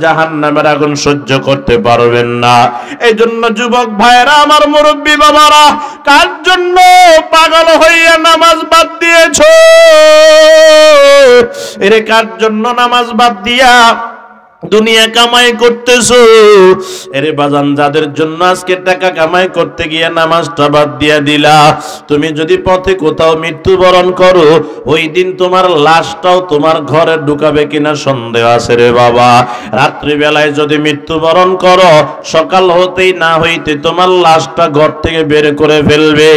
জাহান্নামের আগুন সহ্য করতে পারবেন না। এই জন্য যুবক ভাইরা, আমার মুরব্বী বাবারা, কার জন্য পাগল হইয়া নামাজ বাদ দিয়েছো? এরে কার জন্য নামাজ বাদ দিয়া দুনিয়া কামাই করতেছো? এরে বাজান, যাদের জন্য আজকে টাকা কামাই করতে গিয়ে নামাজটা বাদ দিয়া দিলা, তুমি যদি পথে কোথাও মৃত্যুবরণ করো, ওই দিন তোমার লাশটাও তোমার ঘরে ঢুকাবে কিনা সন্দেহ আছে রে বাবা। রাত্রি বেলায় যদি মৃত্যুবরণ করো, সকাল হতেই না হইতে তোমার লাশটা ঘর থেকে বের করে ফেলবে।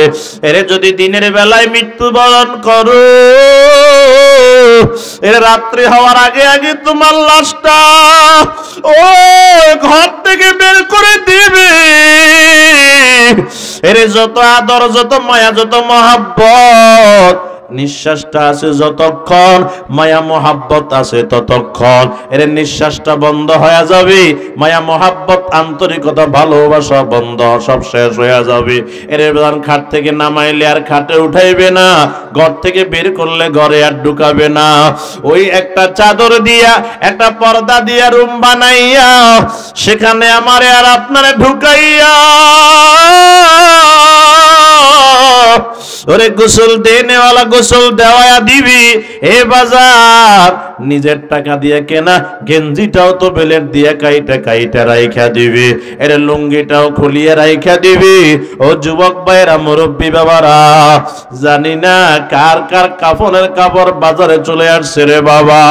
এরে যদি দিনের বেলায় মৃত্যুবরণ করো, এর রাত্রি হওয়ার আগে আগে তোমার লাশটা ও ঘর থেকে বের করে দিবে। এর যত আদর, যত মায়া, যত মহাব্বত, নিঃশ্বাসটা আছে যতক্ষণ, মায়া মহাব্বত আছে ততক্ষণ। এর নিঃশ্বাসটা বন্ধ হয়ে যাবে, মায়া মহাব্বত, আন্তরিকতা, ভালোবাসা বন্ধ, সব শেষ হয়ে যাবে। এর খাট থেকে নামাইলে আর খাটে উঠাইবে না, ঘর থেকে বের করলে ঘরে আর ঢুকাবে না। ওই একটা চাদর দিয়া, একটা পর্দা দিয়া রুম বানাইয়া, সেখানে আমারে আর আপনারে ঢুকাইয়া ওরে গোসল দেনেওয়ালা গোসল দেওয়া দিবি। এ বাজার, নিজের টাকা দিয়ে কেনা গেঞ্জিটাও তো বেলেট দিয়ে কাইটা কাইটা রাইখা দিবি, এর লুঙ্গিটাও খুলিয়ে রাইখা দিবি। ও যুবক ভাইরা, মুরব্বী বাবারা, জানি না কার কার কাফনের কাপড় বাজারে চলে আসছে রে বাবা।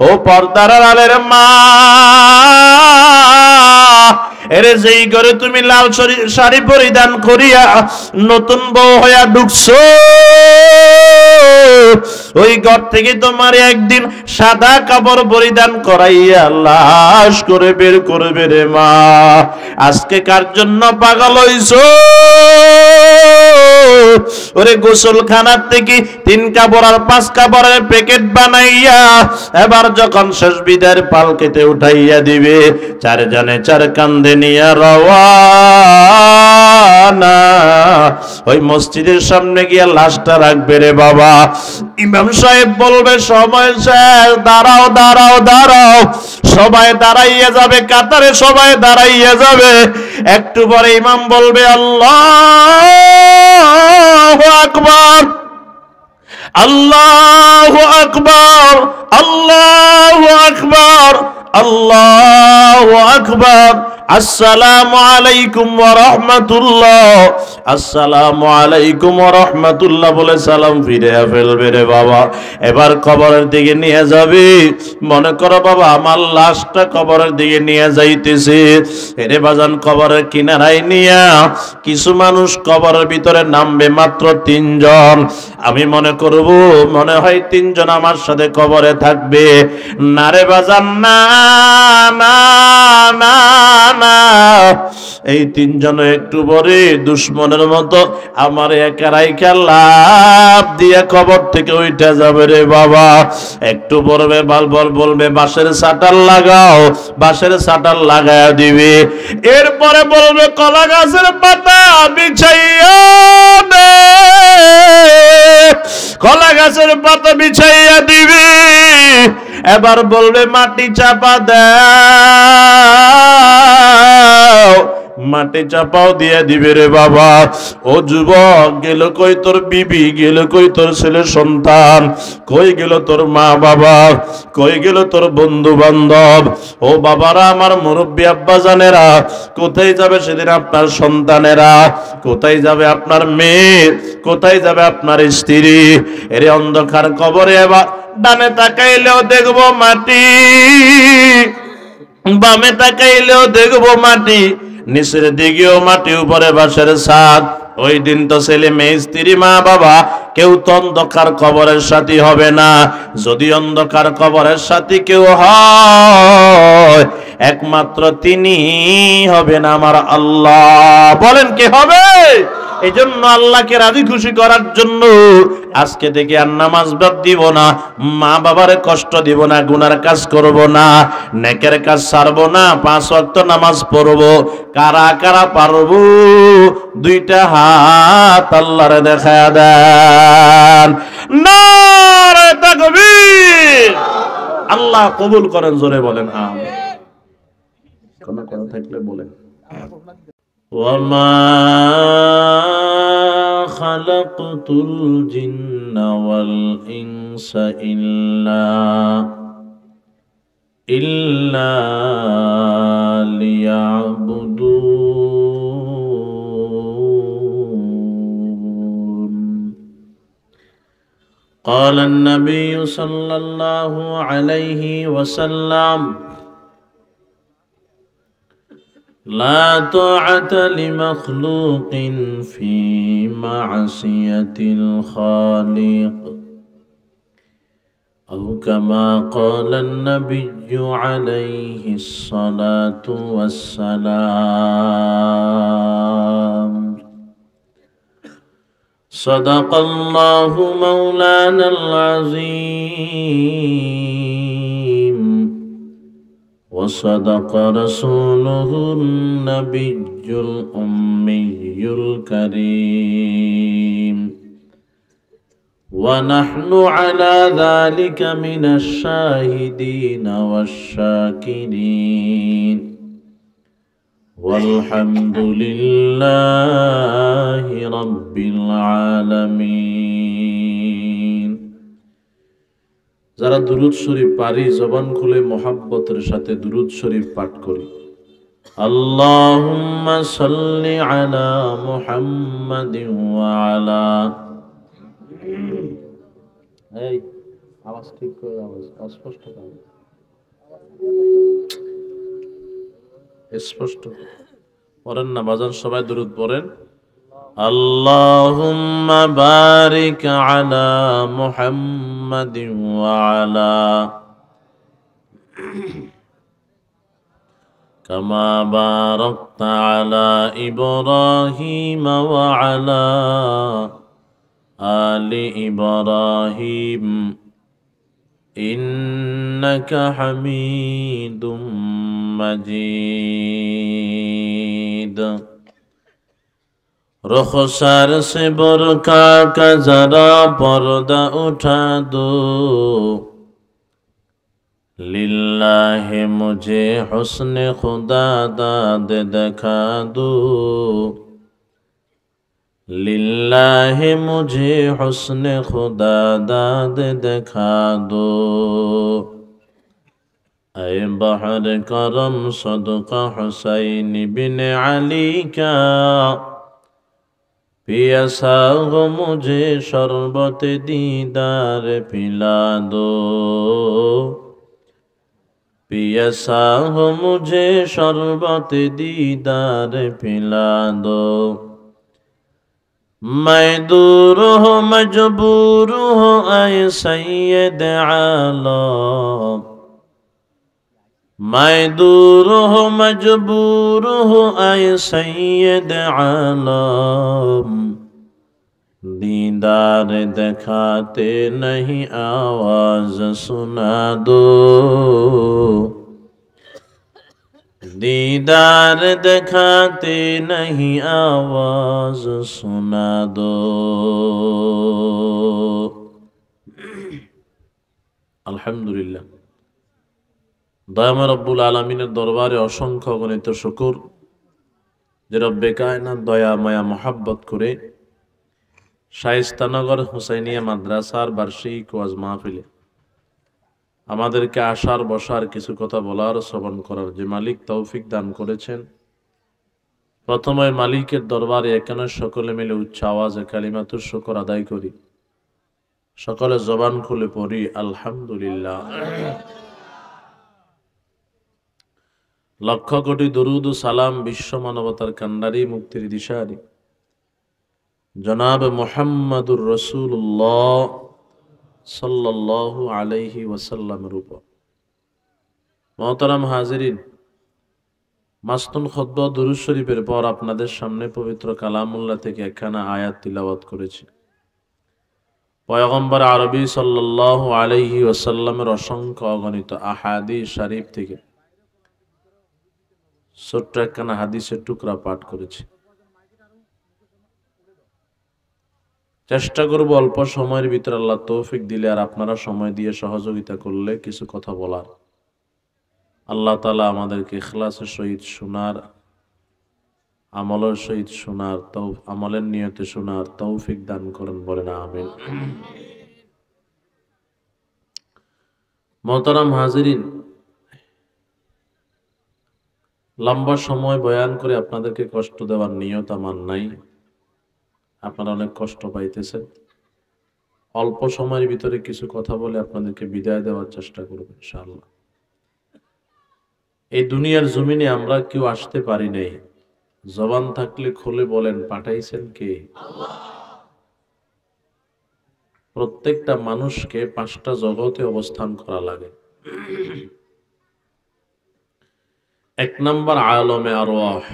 ও পর্দার আড়ালের মা, এরে যেই ঘরে তুমি লাল শাড়ি পরিধান করিয়া নতুন বউ হইয়া ঢুকছো, ওই ঘর থেকে তোমার একদিন সাদা কাপড় পরিধান করাইয়া লাশ করে বের করবে রে মা। আজকে কার জন্য পাগল হইছো? ওরে গোসলখানার থেকে 3 কাপড় আর 5 কাপড়ের প্যাকেট বানাইয়া এবার যখন শেষ বিদায়ের পালকিতে উঠাইয়া দিবে, 4 জানে 4 কান্দে নিয়া রওয়ানা, ওই মসজিদের সামনে গিয়া লাশটা রাখবে রে বাবা। ইমাম সাহেব বলবে সময় শেষ, দাঁড়াও দাঁড়াও দাঁড়াও। সবাই দাঁড়াইয়া যাবে, কাতারে সবাই দাঁড়াইয়া যাবে। একটু পরে ইমাম বলবে আল্লাহু আকবার, আল্লাহু আকবার, আল্লাহু আকবার, আল্লাহু আকবার, আসসালামু আলাইকুম ওয়া রাহমাতুল্লাহ, আসসালামু আলাইকুম ওয়া রাহমাতুল্লাহ বলে সালাম ফিরে ফেলবে রে বাবা। এবার কবরের দিকে নিয়ে যাবে। মনে করো বাবা, আমার লাশটা কবরের দিকে নিয়ে যাইতেছে। এরে বাজান, কবরের কিনারায় নিয়া কিছু মানুষ কবরের ভিতরে নামবে, মাত্র 3 জন। আমি মনে করব মনে হয় 3 জন আমার সাথে কবরে থাকবে। না রে বাজান, না না না না, এই 3 জন একটু পরে দুশ্মনের মতো আমার একা রাইখা লাভ দিয়ে কবর থেকে উঠে যাবে রে বাবা। একটু পরে বলবে বাঁশের শাটার লাগাও, বাঁশের শাটার লাগায়া দিবে। এরপরে বলবে কলা গাছের পাতা বিছাইয়া দে, কলা গাছের পাতা বিছাইয়া দিবে। এবার বলবে মাটি চাপা দাও, মাটি চাপাও দিয়ে দিবে রে বাবা। ও যুবক, গেল কই তোর বিবি, গেল কই তোর ছেলে সন্তান, কই গেল তোর মা বাবা, কই গেল তোর বন্ধু বান্ধব? ও বাবারা, আমার মুরব্বী আব্বা জানেরা, কোথায় যাবে সেদিন আপনার সন্তানেরা? কোথায় যাবে আপনার মেয়ে? কোথায় যাবে আপনার স্ত্রী? এরে অন্ধকার কবরে এবার ডানে তাকাইলেও দেখবো মাটি, বামে তাকাইলেও দেখবো মাটি, নিচের দিকেও মাটি, উপরে বাঁশের ছাদ। ওই দিন তো ছেলে মেয়ে, স্ত্রী, মা বাবা কেউ তো অন্ধকার কবরের সাথী হবে না। যদি অন্ধকার কবরের সাথী কেউ হয়, একমাত্র তিনি হবেন আমার আল্লাহ। বলেন কে হবে? এই জন্য আল্লাহকে রাজি খুশি করার জন্য আজকে থেকে আর নামাজ বাদ দিব না, মা বাবারে কষ্ট দিব না, গুনার কাজ করব না, নেকের কাজ ছাড়বো না, 5 ওয়াক্ত নামাজ পড়বো। কারা কারা পারবো? 2টা হাত আল্লাহরে দেখায়া দেন। নারে তাকবীর! আল্লাহ কবুল করেন, জোরে বলেন আমিন। কোনো কথা থাকলে বলেন। وما خلقت الجن والإنس إلا ليعبدون. قال النبي صلى الله عليه وسلم: لا طاعة لمخلوق في معصية الخالق، أو كما قال النبي عليه الصلاة والسلام. صدق الله مولانا العظيم، وصدق رسوله النبي الأمي الكريم، ونحن على ذلك من الشاهدين والشاكرين، والحمد لله رب العالمين. যারা দুরূদ শরীফ পারি জবান খুলে মোহাব্বতের সাথে দুরূদ শরীফ পাঠ করি। আল্লাহুম্মা সাল্লি আলা মুহাম্মাদিন ওয়া আলা, এই আওয়াজ ঠিক করে, আওয়াজ অস্পষ্ট করে, স্পষ্ট পড়েন না বাজান, সবাই দুরূদ পড়েন। আল্লাহুম্মা বারিক আলা মুহাম্মাদিন ওয়া আলা কামা বারাকতা আলা ইব্রাহিম ওয়া আলা আলি ইব্রাহিম ইন্নাকা হামিদুম मजीद। रुखसार से बुरका का जरा पर्दा उठा दो, लिल्लाह मुझे हुस्न खुदा दाद दिखा दो, लिल्लाह मुझे हुस्न खुदा दाद दिखा दो। ऐ बहर करम सदका हुसैन बिन अली का, पियासा हो मुझे शरबत दीदार पिला दो, पियासा हो मुझे शरबत दीदार पिला दो। मैं दूर हो मजबूर हो ऐ सैयद आलम, मैं दूर हो मजबूर हो ऐ सैयद आलम, दीदार दिखाते नहीं आवाज सुना दो, दीदार दिखाते नहीं आवाज सुना दो। আলহামদুলিল্লাহ। দয়াময় রব্বুল আলামিনের দরবারে অসংখ্য গণিত শুকর যে রব্বে কায়নাত দয়া মায়া মোহাব্বত করে শায়েস্তানগর হুসাইনিয়া মাদ্রাসার বার্ষিক ওয়াজ মাহফিলে আমাদেরকে আসার বসার কিছু কথা বলার শ্রবণ করার যে মালিক তৌফিক দান করেছেন, প্রথমে মালিকের দরবারে এখানে সকলে মিলে উচ্চ আওয়াজে কালিমাতুর শুকর আদায় করি। সকলে জবান খুলে পড়ি আলহামদুলিল্লাহ। লক্ষ কোটি দরুদ ও সালাম বিশ্ব মানবতার কান্ডারি মুক্তির দিশারি জনাব মুহাম্মাদুর রাসূলুল্লাহ সাল্লাল্লাহু আলাইহি ওয়াসাল্লামের উপর। মুহতারাম হাজিরিন, মাসতুন খুতবা দুরূদ শরীফের পর আপনাদের সামনে পবিত্র কালামুল্লাহ থেকে একখানা আয়াত তিলাওয়াত করেছি। পয়গম্বর আরবি সাল্লাল্লাহু আলাইহি ওয়াসাল্লামের অসংখ্য অগণিত আহাদিস শরীফ থেকে ছোট্ট একখানা হাদিসের টুকরা পাঠ করেছি। চেষ্টা করব অল্প সময়ের ভিতরে আল্লাহ তৌফিক দিলে আর আপনারা সময় দিয়ে সহযোগিতা করলে কিছু কথা বলার। আল্লাহ তাআলা আমাদেরকে ইখলাসের সহিত শোনার, আমলের সহিত শোনার, আমলের নিয়তে শোনার তৌফিক দান করেন, বলেন আমিন। মোহতারাম হাজিরিন, লম্বা সময় বয়ান করে আপনাদেরকে কষ্ট দেওয়ার নিয়ত আমার নাই। আপনারা অনেক কষ্ট পাইতেছেন। অল্প সময়ের ভিতরে কিছু কথা বলে আপনাদেরকে বিদায় দেওয়ার চেষ্টা করব ইনশাআল্লাহ। এই দুনিয়ার জমিনে আমরা কেউ আসতে পারি নাই। জবান থাকলে খুলে বলেন, পাঠাইছেন কে? প্রত্যেকটা মানুষকে 5টা জগতে অবস্থান করা লাগে। 1 নম্বর আলমে আরওয়াহ,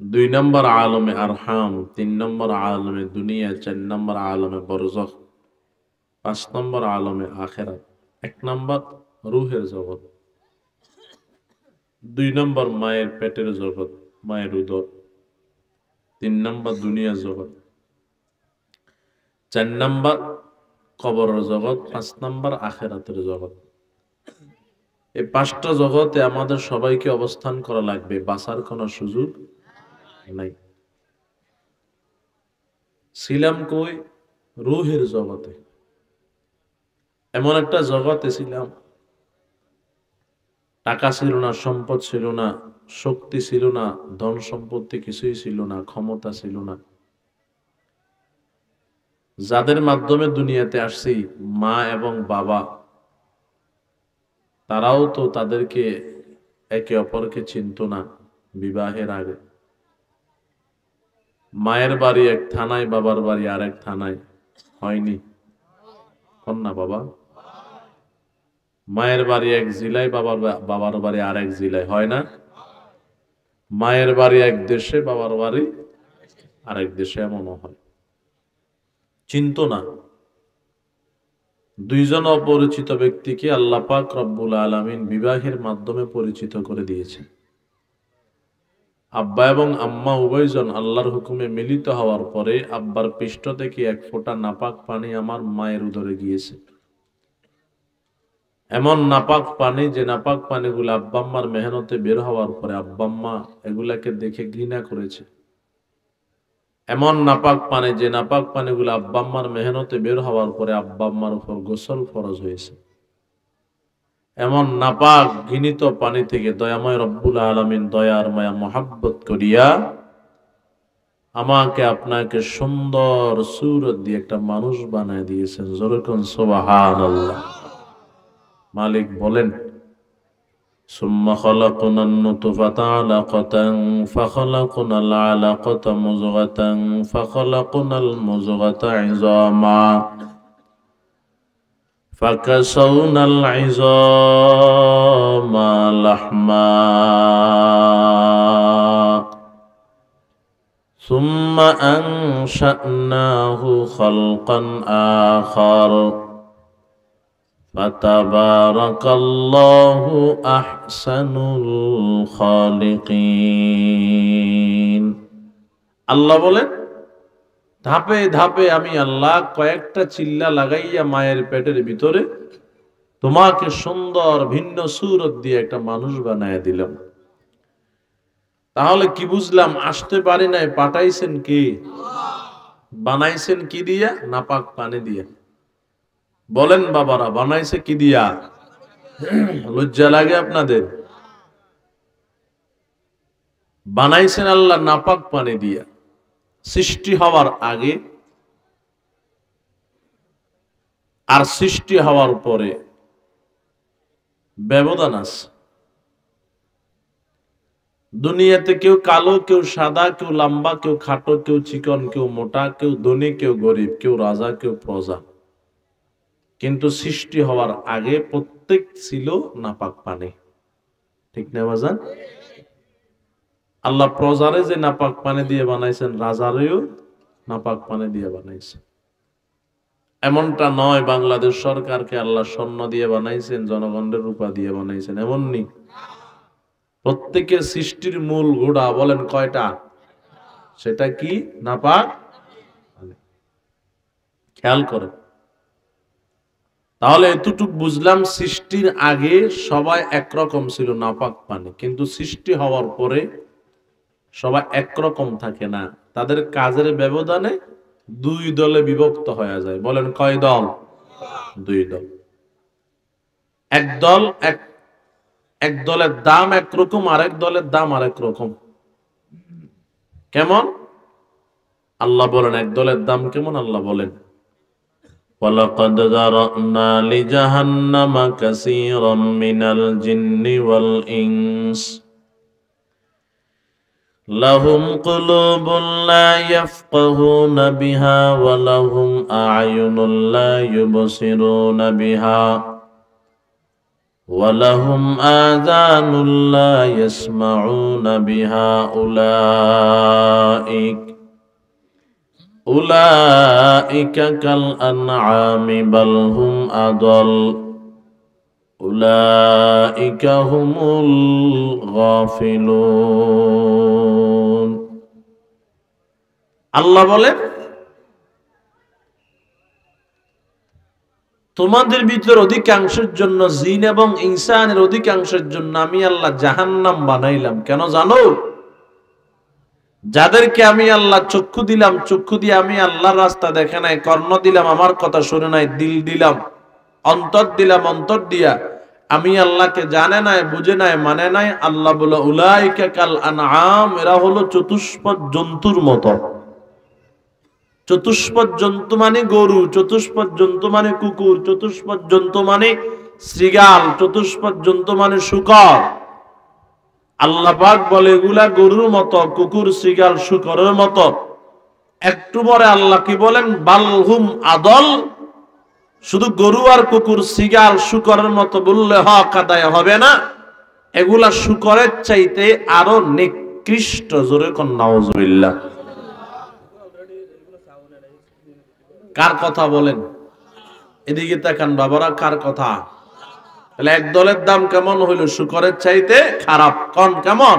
2 নম্বর আলমে আরহাম, 3 নম্বর আলমে দুনিয়া, 4 নম্বর আলমে বরজখ, 5 নম্বর আলমে আখিরাত। 1 নম্বর রূহের জগৎ, 2 নম্বর মায়ের পেটের জগৎ, মায়ের উদর, 3 নম্বর দুনিয়া জগৎ, 4 নম্বর কবরের জগৎ, 5 নম্বর আখিরাতের জগৎ। এই 5টা জগতে আমাদের সবাইকে অবস্থান করা লাগবে, বাঁচার কোনো সুযোগ নাই। ছিলাম কই? রূহের জগতে। এমন একটা জগতে ছিলাম, টাকা ছিল না, সম্পদ ছিল না, শক্তি ছিল না, ধন সম্পত্তি কিছুই ছিল না, ক্ষমতা ছিল না। যাদের মাধ্যমে দুনিয়াতে আসছি, মা এবং বাবা, তারাও তো তাদেরকে একে অপরকে চিনত না বিবাহের আগে। মায়ের বাড়ি এক থানায়, বাবার বাড়ি আরেক থানায়, হয়নি? কন্যা বাবা, মায়ের বাড়ি এক জেলায়, বাবার বাড়ি আরেক জেলায়, হয় না? মায়ের বাড়ি এক দেশে, বাবার বাড়ি আরেক দেশে, এমনও হয়। চিন্ত না। 2 জন অপরিচিত ব্যক্তিকে আল্লাহ পাক রব্বুল আলামিন বিবাহের মাধ্যমে পরিচিত করে দিয়েছেন। আব্বা এবং আম্মা উভয়জন আল্লাহর হুকুমে মিলিত হওয়ার পরে আব্বার পৃষ্ঠ থেকে 1 ফোঁটা নাপাক পানি আমার মায়ের উদরে গিয়েছে। এমন নাপাক পানি, যে নাপাক পানিগুলো আব্বা আম্মার মেহনতে বের হওয়ার পরে আব্বা আম্মা এগুলাকে দেখে ঘৃণা করেছে। এমন নাপাক পানি, যে নাপাক পানিগুলো আব্বা আম্মার মেহনতে বের হওয়ার পরে আব্বা আম্মার উপর গোসল ফরজ হয়েছে। এমন নাপাক ঘৃণিত পানি থেকে দয়াময় রব্বুল আলামিন দয়ার মায়া মোহাব্বত করিয়া আমাকে আপনাকে সুন্দর সূরত দিয়ে একটা মানুষ বানায় দিয়েছেন। জোরে কোন সুবহানাল্লাহ। মালিক বলেন, সুম্মা খালাকনান নুতফাতা আলাকাতান ফাখালাকনাল আলাকাতা মুযগাতান ফাখালাকনাল মুযগাতা ইযামা فكسونا العظام لحما ثم أنشأناه خلقا آخر فتبارك الله أحسن الخالقين। আল্লাহ বলেন, ধাপে ধাপে আমি আল্লাহ কয়েকটা চিল্লা লাগাইয়া মায়ের পেটের ভিতরে তোমাকে সুন্দর ভিন্ন সূরত দিয়ে একটা মানুষ বানায় দিলাম। তাহলে কি বুঝলাম? আসতে পারি নাই, পাঠাইছেন কি? বানাইছেন কি দিয়া? নাপাক পানি দিয়া। বলেন বাবারা, বানাইছে কি দিয়া? লজ্জা লাগে আপনাদের? বানাইছেন আল্লাহ নাপাক পানি দিয়া। সৃষ্টি হওয়ার আগে আর সৃষ্টি হওয়ার পরে ব্যবধান আছে। দুনিয়াতে কেউ কালো, কেউ সাদা, কেউ লম্বা, কেউ খাটো, কেউ চিকন, কেউ মোটা, কেউ ধনী, কেউ গরিব, কেউ রাজা, কেউ প্রজা। কিন্তু সৃষ্টি হওয়ার আগে প্রত্যেক ছিল নাপাক পানি। ঠিক না বাজান? আল্লাহ প্রজারে যে নাপাক পানি দিয়ে বানাইছেন, রাজারেও নাপাক পানি দিয়ে বানাইছেন। এমনটা নয় বাংলাদেশ সরকারকে আল্লাহ স্বর্ণ দিয়ে বানাইছেন, জনগণের রূপা দিয়ে বানাইছেন, এমন নেই। প্রত্যেকের সৃষ্টির মূল গোড়া বলেন কয়টা? সেটা কি? নাপাক। খেয়াল করেন, তাহলে এতটুক বুঝলাম, সৃষ্টির আগে সবাই একরকম ছিল নাপাক পানি, কিন্তু সৃষ্টি হওয়ার পরে সবাই একরকম থাকে না, তাদের কাজের ব্যবধানে দুই দলে বিভক্ত হয়ে যায়। বলেন কয় দল? দুই দল। এক দল এক দলের দাম একরকম, আরেক দলের দাম আরেক রকম। কেমন? আল্লাহ বলেন এক দলের দাম কেমন। আল্লাহ বলেন وَلَقَدْ ذَرَأْنَا لِجَهَنَّمَ كَثِيرًا مِنَ الْجِنِّ وَالْإِنسِ لَهُمْ قُلُوبٌ لَا يَفْقَهُونَ بِهَا وَلَهُمْ أَعْيُنٌ لَا يُبْصِرُونَ بِهَا وَلَهُمْ آذَانٌ لَا يَسْمَعُونَ بِهَا أُولَئِكَ كَالْأَنْعَامِ بَلْ هُمْ أَضَلُّ أُولَئِكَ هُمُ الْغَافِلُونَ। আল্লাহ বলেন তোমাদের ভিতর অধিকাংশের জন্য, জিন এবং ইনসানের অধিকাংশের জন্য আমি আল্লাহ জাহান্নাম বানাইলাম। কেন জানো? যাদেরকে আমি আল্লাহ চক্ষু দিলাম, চক্ষু দিয়ে আমি আল্লাহর রাস্তা দেখে নাই, কর্ণ দিলাম আমার কথা শুনে নাই, দিল দিলাম, অন্তর দিলাম অন্তর দিয়া আমি আল্লাহকে জানে নাই, বুঝে নাই, মানে নাই। আল্লাহ বলে উলাইকা কাল আনআম, এরা হলো চতুষ্পদ জন্তুর মতো। চতুষ্পদ জন্তু মানে গরু, চতুষ্পদ জন্তু মানে কুকুর, চতুষ্পদ জন্তু মানে শৃগাল, চতুষ্পদ জন্তু মানে শূকর। আল্লাহ পাক বলে এগুলা গরুর মতো, কুকুর, শৃগাল, শূকরের মতো। একটু পরে আল্লাহ কি বলেন? বালহুম আদল। শুধু গরু আর কুকুর, শৃগাল, শূকরের মতো বললে হক আদায় হবে না, এগুলা শূকরের চাইতে আরো নিকৃষ্ট। জোরে কোন নাউজুবিল্লাহ। কার কথা বলেন? এদিকে তাকান বাবারা, কার কথা? তাহলে এক দলের দাম কেমন হইল? শূকরের চাইতে খারাপ। কোন কেমন?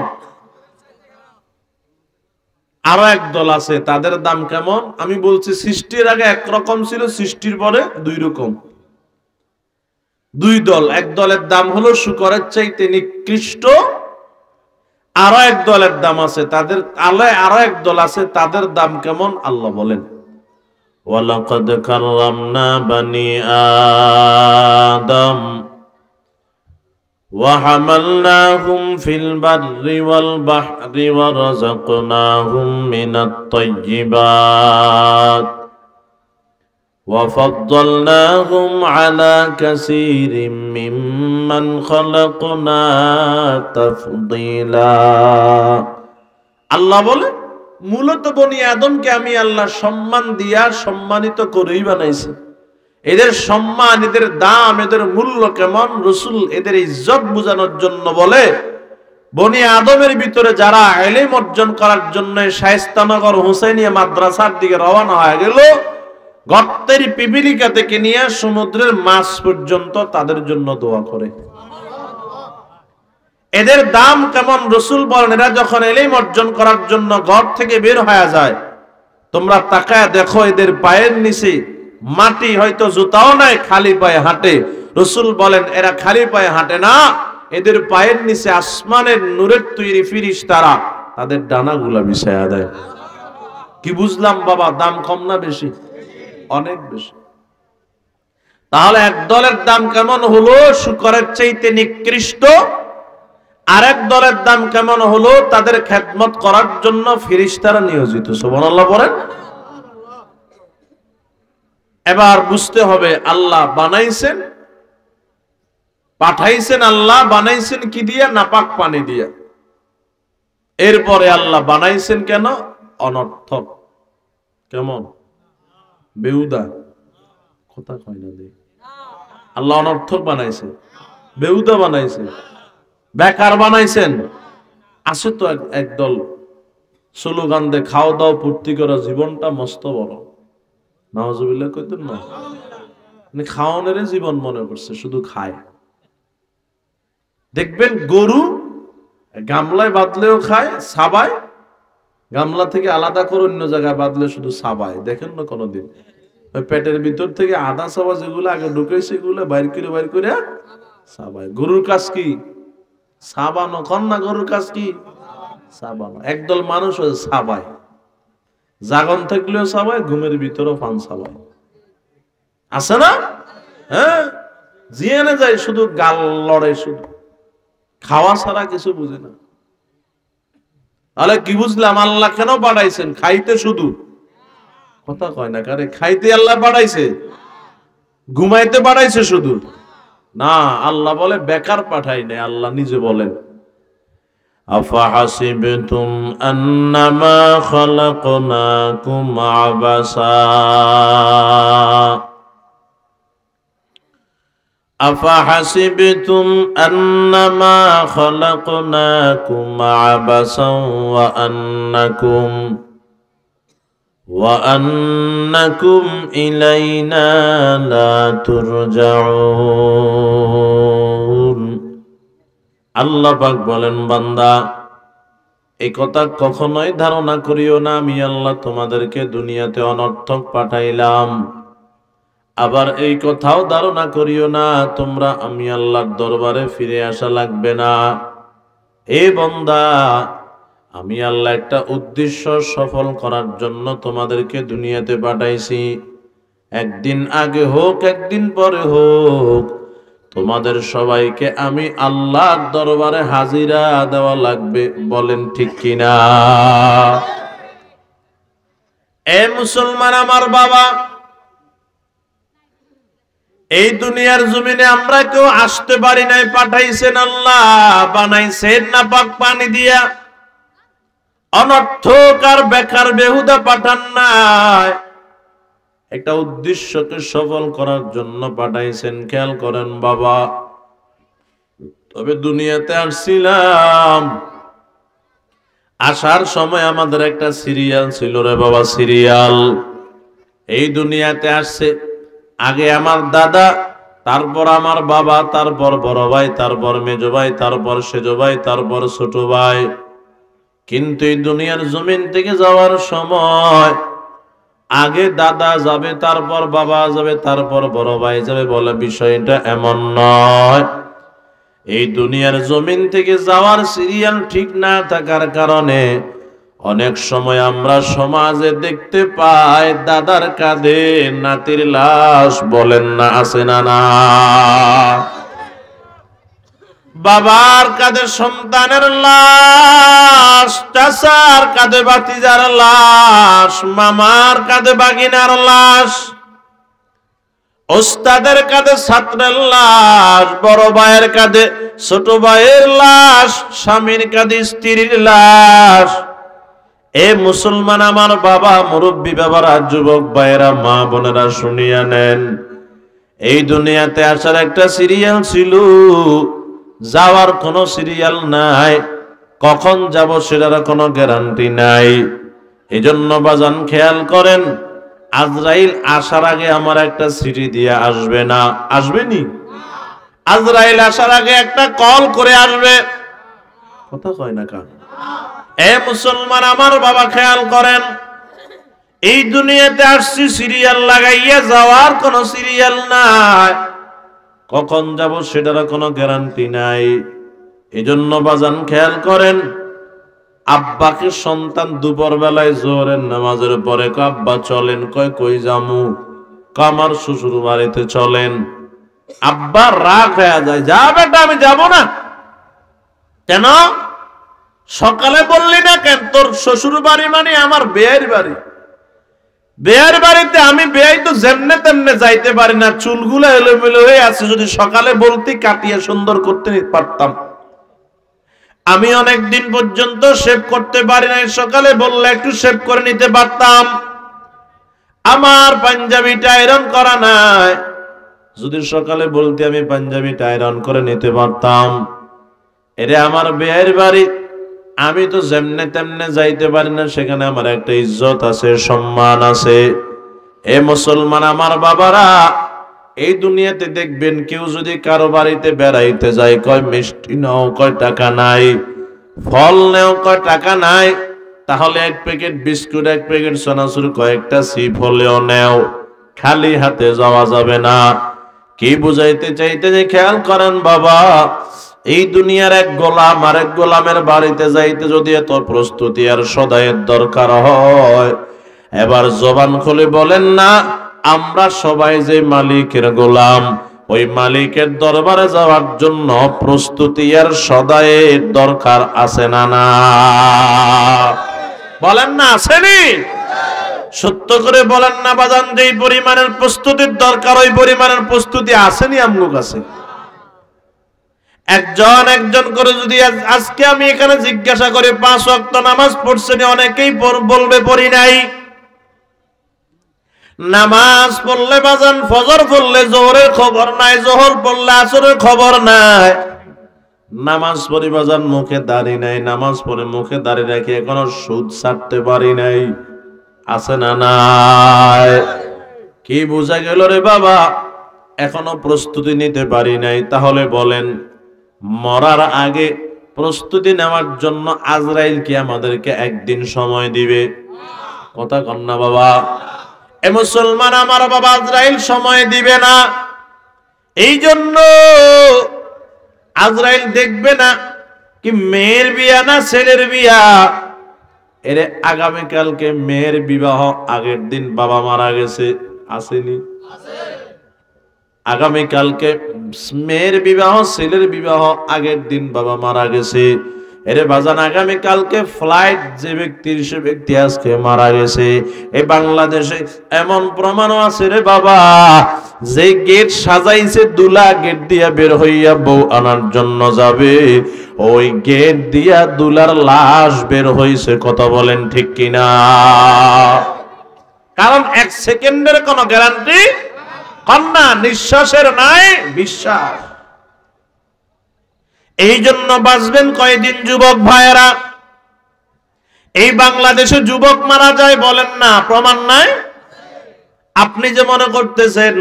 আরো এক দল আছে, তাদের দাম কেমন? আমি বলছি সৃষ্টির আগে একরকম ছিল, সৃষ্টির পরে দুই রকম, দুই দল। এক দলের দাম হলো শূকরের চাইতে নিকৃষ্ট। আরো এক দলের দাম আছে, তাদের আরো এক দল আছে, তাদের দাম কেমন? আল্লাহ বলেন ওয়ালাকাদ কাররামনা বানি আদম وحملناهم في البر والبحر ورزقناهم من الطيبات وفضلناهم على كثير ممن خلقنا تفضيلا। আল্লাহ বলে মূলত বনি আদমকে আমি আল্লাহ সম্মান দিয়া সম্মানিত করেই বানাইছি। এদের সম্মান, এদের দাম, এদের মূল্য কেমন? রাসূল এদের ইজ্জত বোঝানোর জন্য বলে বনি আদমের ভিতরে যারা ইলম অর্জন করার জন্য শায়েস্তানগর হুসাইনিয়া মাদ্রাসার দিকে রওনা হয়ে গেল, গর্তের পিপিলিকা থেকে নিয়ে সমুদ্রের মাছ পর্যন্ত তাদের জন্য দোয়া করে। এদের দাম কেমন? রাসূল বলেন এরা যখন ইলম অর্জন করার জন্য ঘর থেকে বের হয়ে যায়, তোমরা তাকায় দেখো এদের পায়ের নিচে মাটি, হয়তো জুতাও নাই, খালি পায়ে হাঁটে। রাসূল বলেন এরা খালি পায়ে হাঁটে না, এদের পায়ের নিচে আসমানের নূরের তৈরি ফেরেশতারা তাদের ডানাগুলা বিছায়া দেয়। কি বুঝলাম বাবা? দাম কম না বেশি? অনেক বেশি। তাহলে এক দলের দাম কেমন হলো? শূকরের চাইতে নিকৃষ্ট। আরেক দলের দাম কেমন হলো? তাদের খেদমত করার জন্য ফেরেশতারা নিয়োজিত। সুবহানাল্লাহ বলেন। এবার বুঝতে হবে আল্লাহ বানাইছেন, পাঠাইছেন, আল্লাহ বানাইছেন কি দিয়া? নাপাক পানি দিয়া। এরপরে আল্লাহ বানাইছেন কেন? অনর্থক। কেমন? বেহুদা কথা কয় না দে। আল্লাহ অনর্থক বানাইছে, বেহুদা বানাইছে, বেকার বানাইছেন। আছে তো একদল স্লোগান দে খাওয়া দাও ফুর্তি করা, জীবনটা মস্ত বড়। নাউজুবিল্লাহ কইতেন না, মানে খাওয়ানোর জীবন মনে করছে, শুধু খায়। দেখবেন গরু গামলায় বাঁধলেও খায়, সাবায়, গামলা থেকে আলাদা করে অন্য জায়গায় বাঁধলে শুধু সাবায়। দেখেন না কোনোদিন? ওই পেটের ভিতর থেকে আদা চাবা যেগুলো আগে ঢুকেছে সেগুলো বাইর করে সাবাই। গরুর কাজ কি? সাবানো। কন্যা গরুর কাজ কি? সাবানো। একদল মানুষ ওই সাবাই, জাগন থাকলেও সাবাই, ঘুমের ভিতরেও পান সাবাই, আছে না? হ্যাঁ, জিয়ানে যায় শুধু গাল লড়ে, শুধু খাওয়া ছাড়া কিছু বুঝে না। তাহলে কি বুঝলাম? আল্লাহ কেন পাঠাইছেন? খাইতে শুধু? কথা কয় না কারে? খাইতে আল্লাহ পাঠাইছে? ঘুমাইতে পাঠাইছে শুধু? না, আল্লাহ বলে বেকার পাঠাই নাই। আল্লাহ নিজে বলেন, আফাহাসিবতুম আন্নামা খালাকনাকুম আবাসা আফাহাসিবতুম আন্নামা খালাকনাকুম আবাসা ওয়া আন্নাকুম ইলাইনা লা তুরজাউন। আল্লাহ পাক বলেন, বান্দা এই কথা কখনোই ধারণা করিও না আমি আল্লাহ তোমাদেরকে দুনিয়াতে অনর্থক পাঠাইলাম। আবার এই কথাও ধারণা করিও না তোমরা আমি আল্লাহর দরবারে ফিরে আসা লাগবে না। এ বান্দা, আমি আল্লাহ একটা উদ্দেশ্য সফল করার জন্য তোমাদেরকে দুনিয়াতে পাঠাইছি। একদিন আগে হোক একদিন পরে হোক, তোমাদের সবাইকে আমি আল্লাহর দরবারে হাজিরা দেওয়া লাগবে। বলেন ঠিক কিনা? এ মুসলমান আমার বাবা, এই দুনিয়ার জমিনে আমরা কেউ আসতে পারি নাই, পাঠাইছেন আল্লাহ। বানাইছেন না পাক পানি দিয়া, অনর্থক আর বেকার বেহুদা পাঠান নাই, একটা উদ্দেশ্যকে সফল করার জন্য পাঠাইছেন। খেয়াল করেন বাবা, তবে দুনিয়াতে আসছিলাম, আসার সময় আমাদের একটা সিরিয়াল ছিল রে বাবা, সিরিয়াল। এই দুনিয়াতে আসছে আগে আমার দাদা, তারপর আমার বাবা, তারপর বড় ভাই, তারপর মেজ ভাই, তারপর সেজ ভাই, তারপর ছোট ভাই। কিন্তু এই দুনিয়ার জমিন থেকে যাওয়ার সময় আগে দাদা যাবে, তারপর বাবা যাবে, তারপর বড় ভাই যাবে। বলে বিষয়টা এমন নয়। এই দুনিয়ার জমিন থেকে যাওয়ার সিরিয়াল ঠিক না থাকার কারণে অনেক সময় আমরা সমাজে দেখতে পাই দাদার কাঁধে নাতির লাশ। বলেন না, আছে না? না, বাবার কাঁধে সন্তানের লাশ, চাচার কাঁধে ভাতিজার লাশ, মামার কাঁধে বাগিনার লাশ, ওস্তাদের কাঁধে ছাত্রের লাশ, বড় ভাইয়ের কাঁধে ছোট ভাইয়ের লাশ, স্বামীর কাঁধে স্ত্রীর লাশ। এ মুসলমান আমার বাবা, মুরব্বী বাবারা, যুবক ভাইয়েরা, মা বোনেরা, শুনিয়া নেন। এই দুনিয়াতে আসার একটা সিরিয়াল ছিল, যাওয়ার কোনো সিরিয়াল নাই। কখন যাব সেটার কোনো গ্যারান্টি নাই। এজন্য বাজান খেয়াল করেন, আজরাইল আসার আগে আমার একটা চিঠি দিয়ে আসবে না? আসবেনি? আজরাইল আসার আগে একটা কল করে আসবে। কথা কয় না কার? এ মুসলমান আমার বাবা, খেয়াল করেন, এই দুনিয়াতে আসছি সিরিয়াল লাগাইয়া, যাওয়ার কোনো সিরিয়াল নাই। কখন যাব সেটার কোনো গ্যারান্টি নাই। এজন্য বাজান খেয়াল করেন, আব্বাকে সন্তান দুপুর বেলায় জোহরের নামাজের পরে আব্বা চলেন, কয় কই যামু? আমার শ্বশুর বাড়িতে চলেন। আব্বা রাগ হয়ে যায়, যা বেটা, আমি যাব না। কেন? সকালে বললি না কেন? তোর শ্বশুর বাড়ি মানে আমার বেয়ের বাড়ি। বেয়ের বাড়িতে আমি বেয়াই তো যেমনে তেমনে যাইতে পারি না, চুলগুলো এলোমেলো হয়ে আছে। যদি সকালে বলতি কাটিয়ে সুন্দর করতে পারতাম। আমি অনেক দিন পর্যন্ত শেভ করতে পারি নাই, সকালে বললে একটু শেভ করে নিতে পারতাম। আমার পাঞ্জাবিটা আয়রন করা নাই, যদি সকালে বলতে আমি পাঞ্জাবিটা আয়রন করে নিতে পারতাম। এরে আমার বেয়ের বাড়ি, আমি তো যেমনে তেমনে যাইতে পারি না, সেখানে আমার একটা ইজ্জত আছে, সম্মান আছে। এ মুসলমান আমার বাবারা, এই দুনিয়াতে দেখবেন কেউ যদি কারো বাড়িতে বেড়াইতে যায়, কয় মিষ্টি নাও, কয় টাকা নাই। ফল নেও, কয় টাকা নাই। তাহলে এক প্যাকেট বিস্কুট, এক প্যাকেট সোনাচুর, কয়েকটা সিপ হলেও নেও। খালি হাতে যাওয়া যাবে না। কি বুঝাইতে চাইতে যে খেয়াল করেন বাবা, এই দুনিয়ার এক গোলাম আরেক গোলামের বাড়িতে যাইতে যদি এত প্রস্তুতি আর সদাইয়ের দরকার হয়, এবার জবান খুলে বলেন না আমরা সবাই যে মালিকের গোলাম, ওই মালিকের দরবারে যাওয়ার জন্য প্রস্তুতি আর সদাইয়ের দরকার আছে না? না বলেন না, আসেনি? সত্য করে বলেন না বাজান, যেই পরিমাণের প্রস্তুতির দরকার ওই পরিমাণের প্রস্তুতি আসেনি আমগো কাছে? একজন একজন করে যদি আজকে আমি এখানে জিজ্ঞাসা করি 5 ওয়াক্ত নামাজ পড়ছেন, অনেকেই বলবে পড়ি নাই। নামাজ পড়লে বাজান ফজর পড়লে জোহরের খবর নাই, জোহর পড়লে আসরের খবর নাই। নামাজ পড়ি বাজান মুখে দাড়ি নাই, নামাজ পড়ে মুখে দাড়ি রেখে এখনো সুদ ছাড়তে পারি নাই। আছে না নাই? কি বোঝা গেল রে বাবা? এখনো প্রস্তুতি নিতে পারি নাই। তাহলে বলেন মরার আগে প্রস্তুতি নেওয়ার জন্য আজরাইল কি আমাদেরকে একদিন সময় দিবে? কথা কন না বাবা। এ মুসলমান আমার বাবা, আজরাইল সময় দিবে না। এই জন্য আজরাইল দেখবে না কি মেয়ের বিয়া না ছেলের বিয়া, এরে আগামীকালকে মেয়ের বিবাহ, আগের দিন বাবা মারা গেছে, আসেনি? আগামীকালকে মেয়ের বিবাহ, ছেলের বিবাহ, আগের দিন বাবা মারা গেছে। এরে বাজান আগামীকালকে ফ্লাইট যে ব্যক্তির, সে ব্যক্তি আজকে মারা গেছে। এই বাংলাদেশে এমন প্রমাণও আছে রে বাবা, যে গেট সাজাইছে দুলা, গেট দিয়া বের হইয়া বউ আনার জন্য যাবে, ওই গেট দিয়া দুলার লাশ বের হইছে। কথা বলেন ঠিক কিনা? কারণ 1 সেকেন্ডের কোনো গ্যারান্টি কন্যা, নিঃশ্বাসের নাই বিশ্বাস। এই জন্য বাঁচবেন কয়দিন যুবক ভাইয়েরা? এই বাংলাদেশে যুবক মারা যায় বলেন না, প্রমাণ নাই? আপনি যে মনে করতেছেন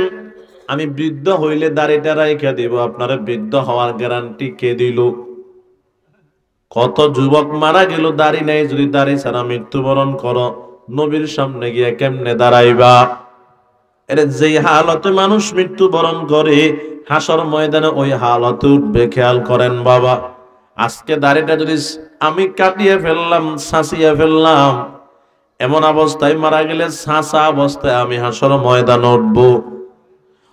আমি বৃদ্ধ হইলে দাড়িটা রাইখা দিব, আপনার বৃদ্ধ হওয়ার গ্যারান্টি কে দিল? কত যুবক মারা গেল দাড়ি নাই। যদি দাড়ি ছাড়া মৃত্যুবরণ করো, নবীর সামনে গিয়ে কেমনে দাঁড়াইবা? এর যেই হালতে মানুষ মৃত্যুবরণ করে, হাসর ময়দানে ওই হালতে উঠবে। খেয়াল করেন বাবা, আজকে দাড়িটা যদি আমি কাটিয়ে ফেললাম, ছাঁচিয়ে ফেললাম, এমন অবস্থায় মারা গেলে ছাঁচা অবস্থায় আমি হাসর ময়দানে উঠবো।